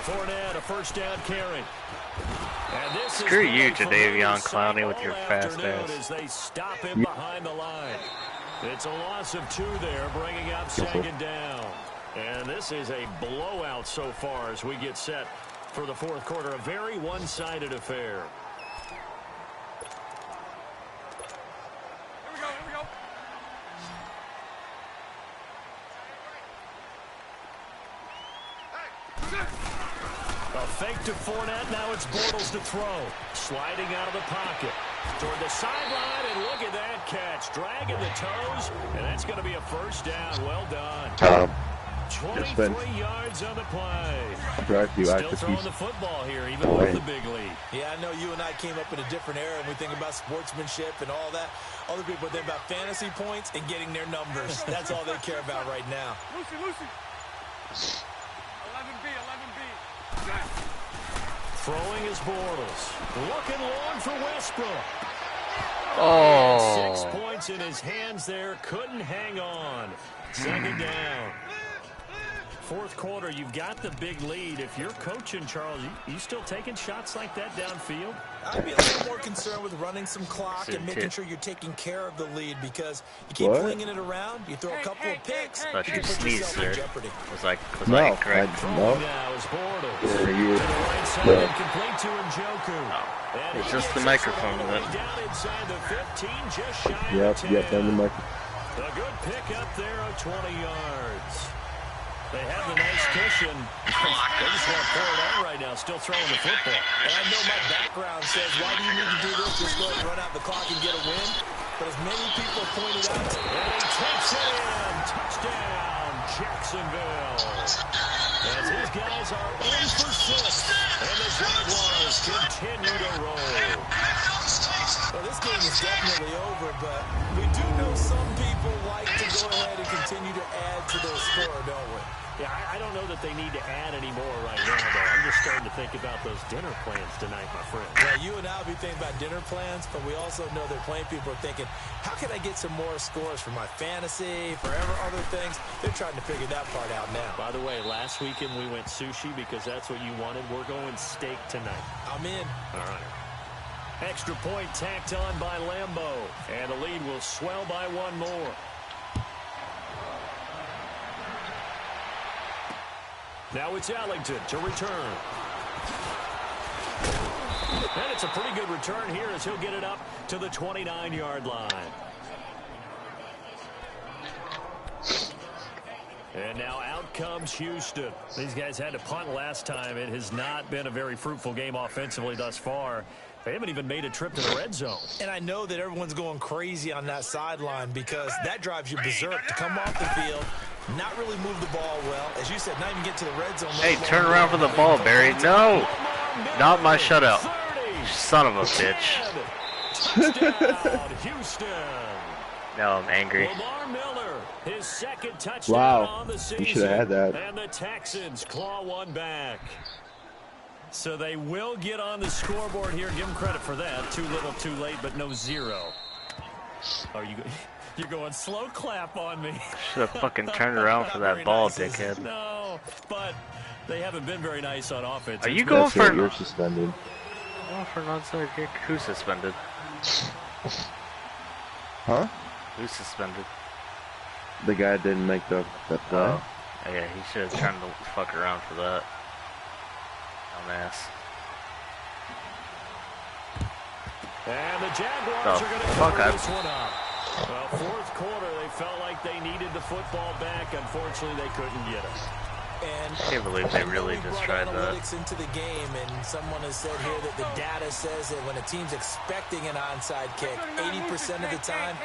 Fournette, a first down carry. And this Screw is you, really Jadeveon familiar Clowney, with sight your all fast afternoon ass. as they stop him behind the line. It's a loss of 2 there, bringing up second down. And this is a blowout so far as we get set for the fourth quarter. A very one-sided affair. A fake to Fournette. Now it's Bortles to throw. Sliding out of the pocket. Toward the sideline, and look at that catch. Dragging the toes, and that's going to be a first down. Well done. 23 yards on the play. Still throwing the football here, even with the big lead. Yeah, I know you and I came up in a different era, and we think about sportsmanship and all that. Other people think about fantasy points and getting their numbers. That's all they care about right now. Lucy. 11B. Throwing is Bortles. Looking long for Westbrook. Oh. And 6 points in his hands there. Couldn't hang on. Second down. Fourth quarter, you've got the big lead. If you're coaching, Charles, you still taking shots like that downfield? I'd be a little more concerned with running some clock and making sure you're taking care of the lead, because you keep flinging it around, you throw a couple of picks, Thought you you can put sneezed yourself there. in jeopardy. Was I No, correct? no. Now is Bortles. Yeah, you To the right side, incomplete to Njoku. And It's he just gets the this microphone one all the way then. down inside the 15, just shy Yep, of 10. yep, on the mic. A good pick up there of 20 yards. They have the nice cushion. They just want to pour it on right now, still throwing the football. And I know my background says, why do you need to do this? Just go ahead and run out the clock and get a win. But as many people pointed out, And he takes it in. Touchdown, Jacksonville. As his guys are in for 6. And the Jaguars continue to roll. well, this game is definitely over, but we do know some people like to go ahead and continue to add to their score, don't we? Yeah, I don't know that they need to add any more right now, though. I'm just starting to think about those dinner plans tonight, my friend. Yeah, you and I will be thinking about dinner plans, but we also know that plenty of people are thinking, how can I get some more scores for my fantasy, for other things? They're trying to figure that part out now. By the way, last weekend we went sushi because that's what you wanted. We're going steak tonight. I'm in. All right. Extra point tacked on by Lambeau. And the lead will swell by 1 more. Now it's Ellington to return. And it's a pretty good return here as he'll get it up to the 29-yard line. And now out comes Houston. These guys had to punt last time. It has not been a very fruitful game offensively thus far. They haven't even made a trip to the red zone. And I know that everyone's going crazy on that sideline because that drives you berserk to come off the field, not really move the ball well. As you said, not even get to the red zone. Hey, turn around for the ball, Barry. No! Not my shutout. Son of a bitch. Touchdown, Houston. Now I'm angry. Lamar Miller, his second touchdown Wow. on the season. You should have had that. And the Texans claw one back. So they will get on the scoreboard here. Give them credit for that. Too little, too late, but no 0. Are you? You're going slow clap on me. Should have fucking turned around for that ball, dickhead. No, but they haven't been very nice on offense. Are you going That's for it, you're suspended. Oh, for an onside kick? Who's suspended? Huh? Who's suspended? The guy didn't make that play. Oh, yeah, he should have turned the fuck around for that. Dumbass. And the Jaguars The are going to fuck cover up. this one up. Well, fourth quarter, they felt like they needed the football back. Unfortunately, they couldn't get it. And I can't believe they really we just brought tried that. analytics into the game, and someone has said here that the data says that when a team's expecting an onside kick, 80% of the time,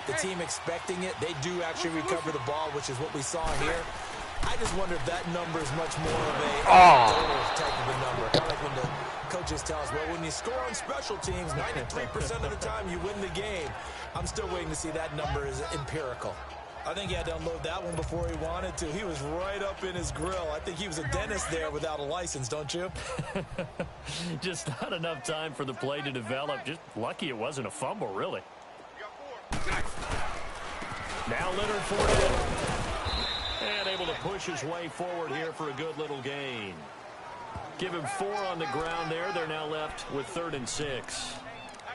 the team expecting it, they do actually recover the ball, which is what we saw here. I I just wonder if that number is much more of a anecdotal type of a number. Kind of like when the coaches tell us, well, when you score on special teams, 93% of the time you win the game. I'm still waiting to see that number is empirical. I think he had to unload that one before he wanted to. He was right up in his grill. I think he was a dentist there without a license, don't you? Just not enough time for the play to develop. Just lucky it wasn't a fumble, really. Now Leonard Fournette. And able to push his way forward here for a good little gain. Give him 4 on the ground there. They're now left with 3rd and 6.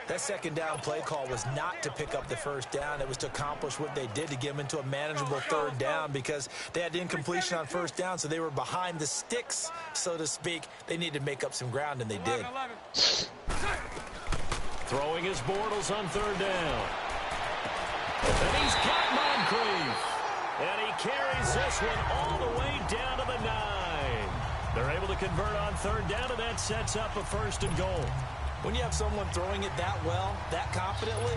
That second down play call was not to pick up the first down. It was to accomplish what they did to get them into a manageable 3rd down because they had incompletion on first down, so they were behind the sticks, so to speak. They needed to make up some ground, and they did. Throwing his Bortles on 3rd down. And he's got Moncrief. And he carries this one all the way down to the 9. They're able to convert on 3rd down, and that sets up a 1st and goal. When you have someone throwing it that well, that confidently,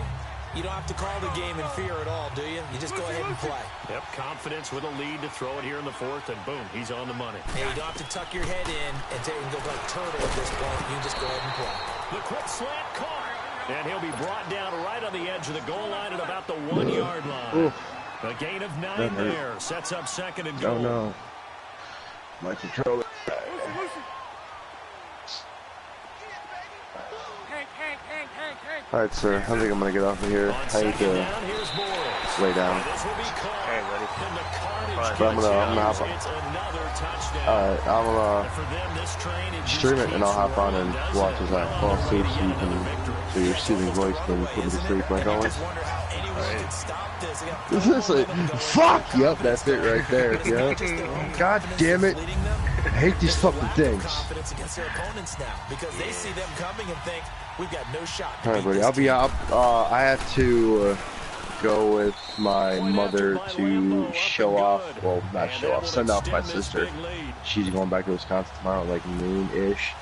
you don't have to call the game in fear at all, do you? You just go ahead and play. Yep, confidence with a lead to throw it here in the 4th, and boom, he's on the money. Hey, you don't have to tuck your head in and go like turtle at this point. You can just go ahead and play. The quick slant caught, and he'll be brought down right on the edge of the goal line at about the 1-yard line. Oof. A gain of 9 there. Sets up 2nd and goal. Oh, no. My controller. All right, sir. I think I'm going to get off of here. I need to lay down. Hey, buddy. But I'm gonna hop on. I'm gonna stream it and I'll hop on and watch as I fall asleep so your soothing voice can put me to sleep like always. This is like, fuck! Yep, that's it right there. Yep. God damn it. I hate these fucking things. Alright, buddy, I'll be out. I have to go with my mother to show off, well, not show off, send off my sister. She's going back to Wisconsin tomorrow, like noon-ish.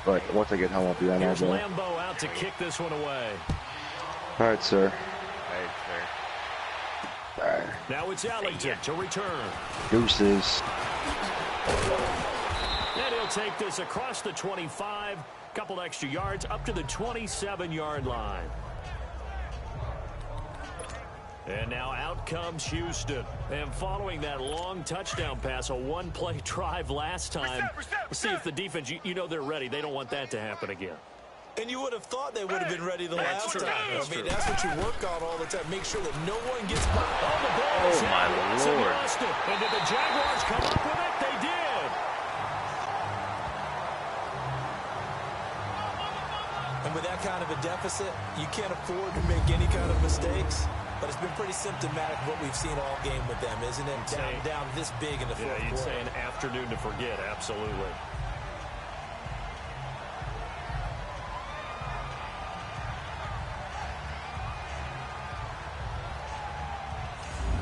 But once I get home, I'll be on all day. Lambeau out to kick this one away. Alright, sir. Alright. Now it's Ellington to return. Deuces. And he'll take this across the 25, couple extra yards up to the 27-yard line. And now out comes Houston. And following that long touchdown pass, a one-play drive last time, we'll see if the defense, you know they're ready. They don't want that to happen again. And you would have thought they would have been ready the last time. I mean, that's what you work on all the time. Make sure that no one gets by. Oh, my Lord. And did the Jaguars come up with it? They did. And with that kind of a deficit, you can't afford to make any kind of mistakes. But it's been pretty symptomatic of what we've seen all game with them, isn't it? Down this big in the fourth quarter. You'd say an afternoon to forget, absolutely.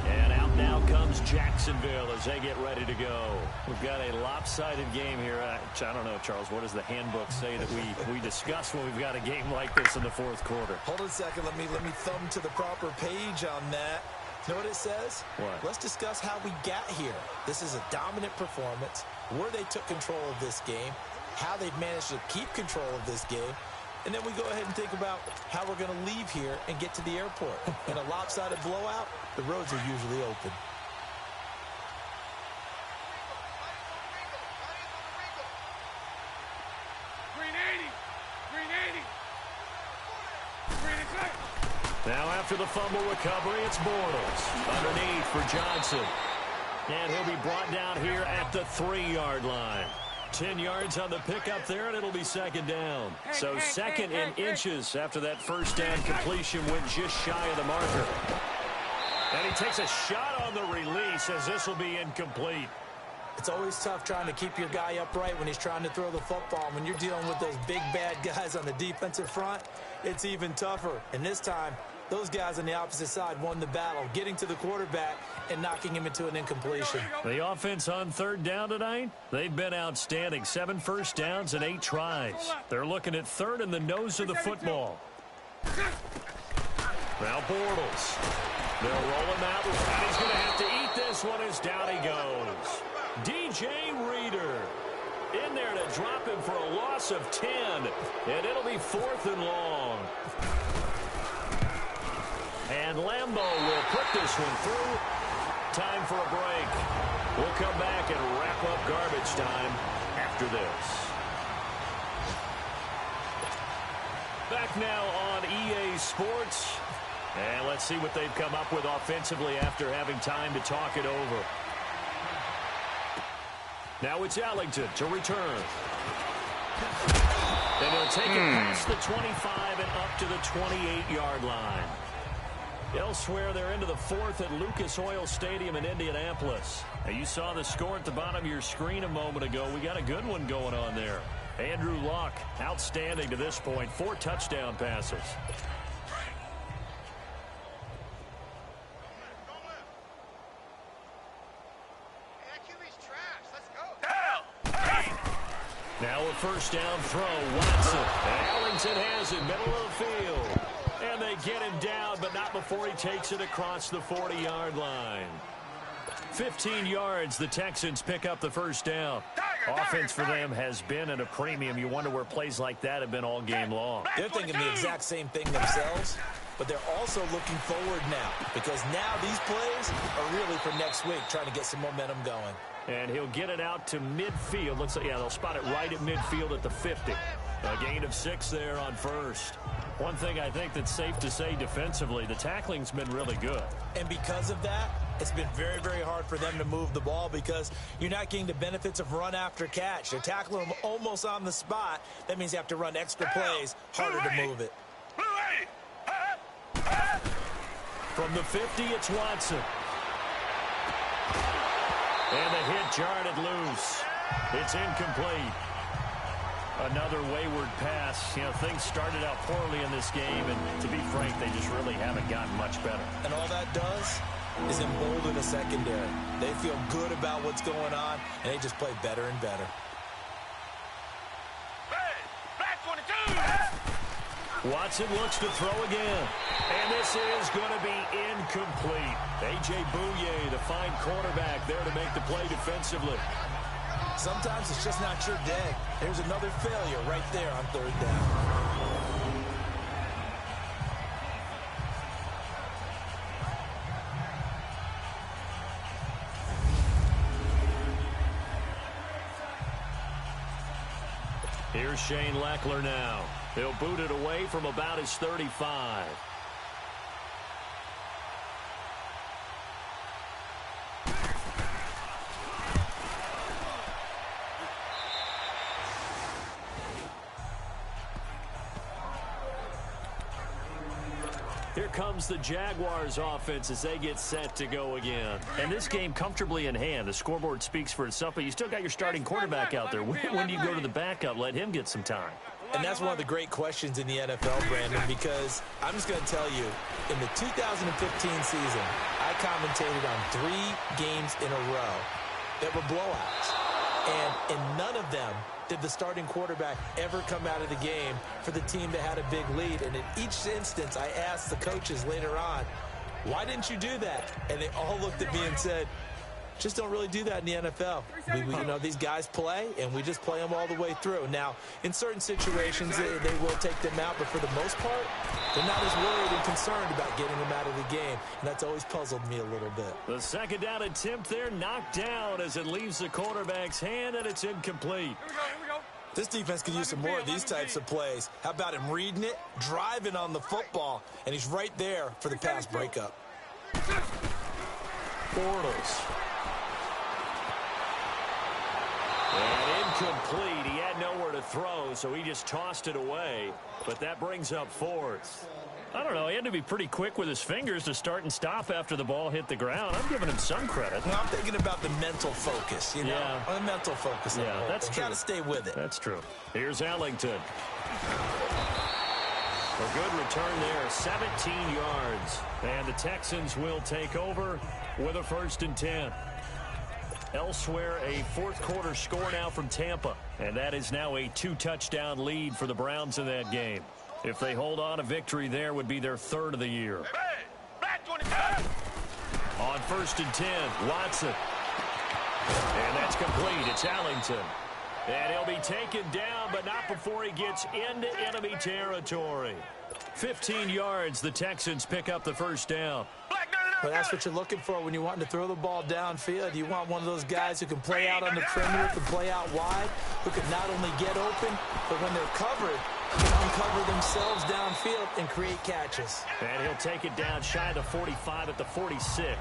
And out now comes Jacksonville as they get ready to go. We've got a lopsided game here. I don't know, Charles, what does the handbook say that we discuss when we've got a game like this in the fourth quarter? Hold on a second. Let me thumb to the proper page on that. You know what it says? What? Let's discuss how we got here. This is a dominant performance, where they took control of this game, how they've managed to keep control of this game, and then we go ahead and think about how we're going to leave here and get to the airport. In a lopsided blowout, the roads are usually open. Now after the fumble recovery, it's Bortles. Underneath for Johnson. And he'll be brought down here at the 3-yard line. 10 yards on the pickup there, and it'll be second down. So second in inches after that first down completion went just shy of the marker. And he takes a shot on the release as this will be incomplete. It's always tough trying to keep your guy upright when he's trying to throw the football. When you're dealing with those big, bad guys on the defensive front, it's even tougher. And this time, those guys on the opposite side won the battle, getting to the quarterback and knocking him into an incompletion. The offense on third down tonight, they've been outstanding. 7 first downs and 8 tries. They're looking at third in the nose of the football. Now Bortles. They'll roll him out, and he's going to have to eat this one is down he goes. DJ Reader in there to drop him for a loss of 10. And it'll be 4th and long. And Lambeau will put this one through. Time for a break. We'll come back and wrap up garbage time after this. Back now on EA Sports. And let's see what they've come up with offensively after having time to talk it over. Now it's Ellington to return. And he'll take it past the 25 and up to the 28-yard line. Elsewhere, they're into the 4th at Lucas Oil Stadium in Indianapolis. Now, you saw the score at the bottom of your screen a moment ago. We got a good one going on there. Andrew Luck, outstanding to this point. 4 touchdown passes. Now a first down throw. Watson. And Ellington has it, middle of the field. And they get him down, but not before he takes it across the 40-yard line. 15 yards, the Texans pick up the first down. Offense for them has been at a premium. You wonder where plays like that have been all game long. They're thinking the exact same thing themselves, but they're also looking forward now because now these plays are really for next week, trying to get some momentum going. And he'll get it out to midfield. Looks like, yeah, they'll spot it right at midfield at the 50. A gain of 6 there on first. One thing I think that's safe to say defensively, the tackling's been really good. And because of that, it's been very, very hard for them to move the ball because you're not getting the benefits of run after catch. They're tackling them almost on the spot. That means you have to run extra plays, harder to move it. From the 50, it's Watson. And the hit jarred it loose. It's incomplete. Another wayward pass. You know, things started out poorly in this game, and to be frank, they just really haven't gotten much better. And all that does is embolden a secondary. They feel good about what's going on, and they just play better and better. Watson looks to throw again. And this is going to be incomplete. A.J. Bouye, the fine quarterback, there to make the play defensively. Sometimes it's just not your day. There's another failure right there on 3rd down. Here's Shane Leckler now. He'll boot it away from about his 35. Here comes the Jaguars offense as they get set to go again. And this game comfortably in hand. The scoreboard speaks for itself, but you still got your starting quarterback out there. When do you go to the backup? Let him get some time. And that's one of the great questions in the NFL, Brandon, because I'm just going to tell you, in the 2015 season, I commentated on 3 games in a row that were blowouts. And in none of them did the starting quarterback ever come out of the game for the team that had a big lead. And in each instance, I asked the coaches later on, why didn't you do that? And they all looked at me and said, just don't really do that in the NFL. You know, these guys play, and we just play them all the way through. Now, in certain situations, they will take them out, but for the most part, they're not as worried and concerned about getting them out of the game, and that's always puzzled me a little bit. The second down attempt there knocked down as it leaves the quarterback's hand, and it's incomplete. Here we go. This defense could use some more of these types of plays. How about him reading it, driving on the football, and he's right there for the pass breakup. Bortles. And incomplete. He had nowhere to throw, so he just tossed it away. But that brings up 4th. I don't know. He had to be pretty quick with his fingers to start and stop after the ball hit the ground. I'm giving him some credit. Well, I'm thinking about the mental focus, you know? Yeah. The mental focus. Yeah, that's true. You got to stay with it. That's true. Here's Ellington. A good return there, 17 yards. And the Texans will take over with a 1st and 10. Elsewhere, a 4th quarter score now from Tampa. And that is now a 2-touchdown lead for the Browns in that game. If they hold on, a victory there would be their 3rd of the year. On 1st and 10, Watson. And that's complete. It's Allington. And he'll be taken down, but not before he gets into enemy territory. 15 yards, the Texans pick up the first down. Well, that's what you're looking for when you want to throw the ball downfield. You want one of those guys who can play out on the perimeter, can play out wide, who can not only get open, but when they're covered, can uncover themselves downfield and create catches. And he'll take it down shy of the 45 at the 46.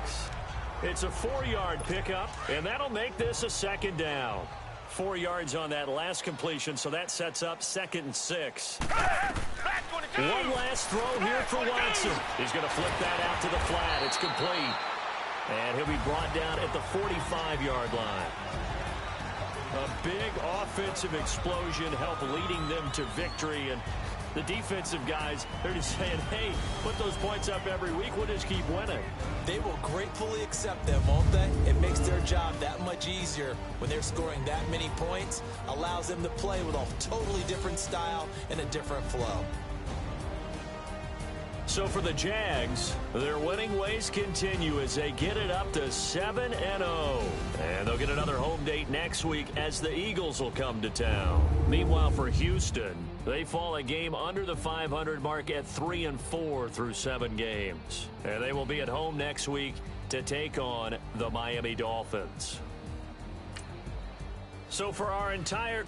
It's a 4-yard pickup, and that'll make this a second down. 4 yards on that last completion, so that sets up 2nd and 6. One last throw here for Watson. He's going to flip that out to the flat. It's complete. And he'll be brought down at the 45-yard line. A big offensive explosion helped leading them to victory. And the defensive guys, they're just saying, hey, put those points up every week. We'll just keep winning. They will gratefully accept them, won't they? It makes their job that much easier when they're scoring that many points. Allows them to play with a totally different style and a different flow. So for the Jags, their winning ways continue as they get it up to 7-0. And they'll get another home date next week as the Eagles will come to town. Meanwhile, for Houston, they fall a game under the 500 mark at 3-4 through 7 games. And they will be at home next week to take on the Miami Dolphins. So for our entire...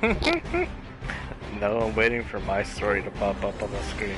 No, I'm waiting for my story to pop up on the screen.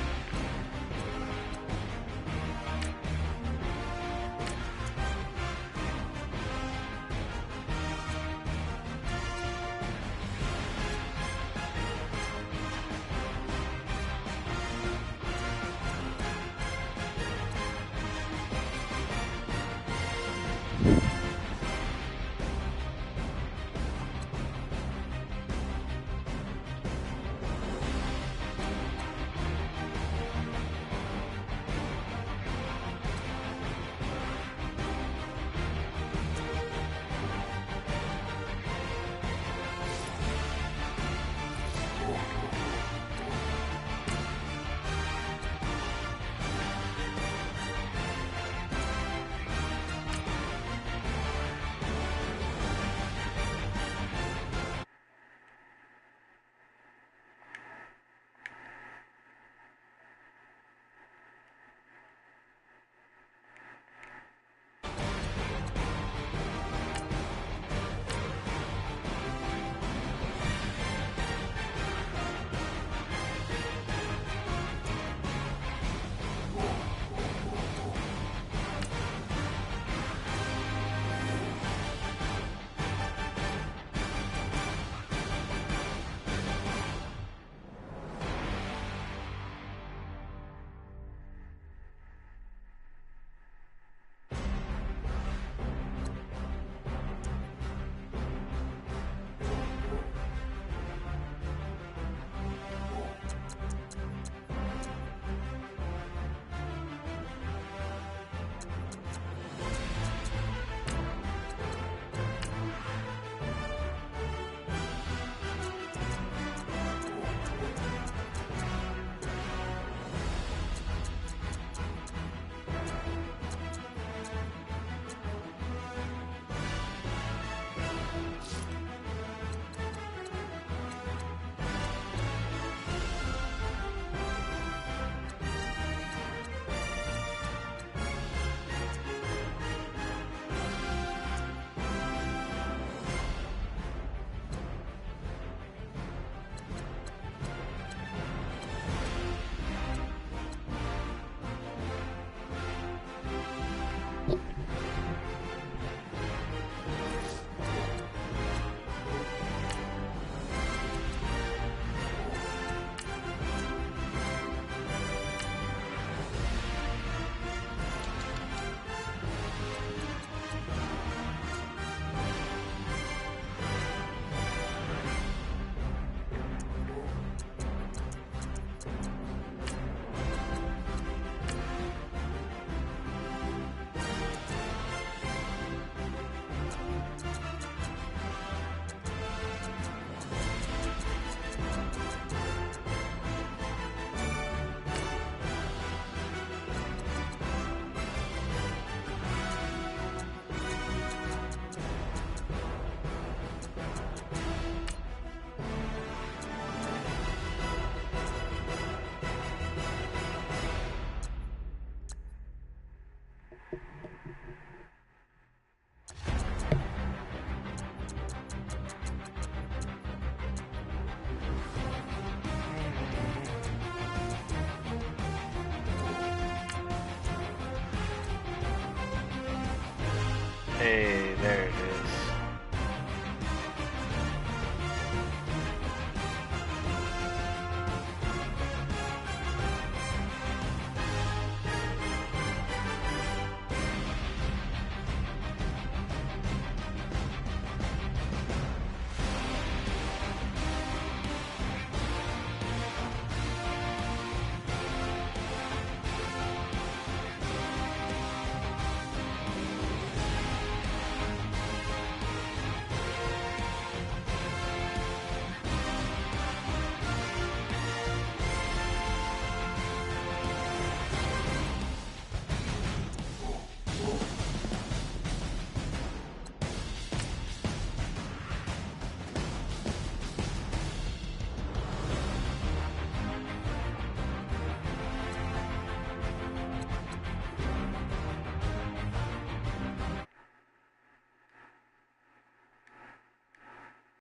Hey, there it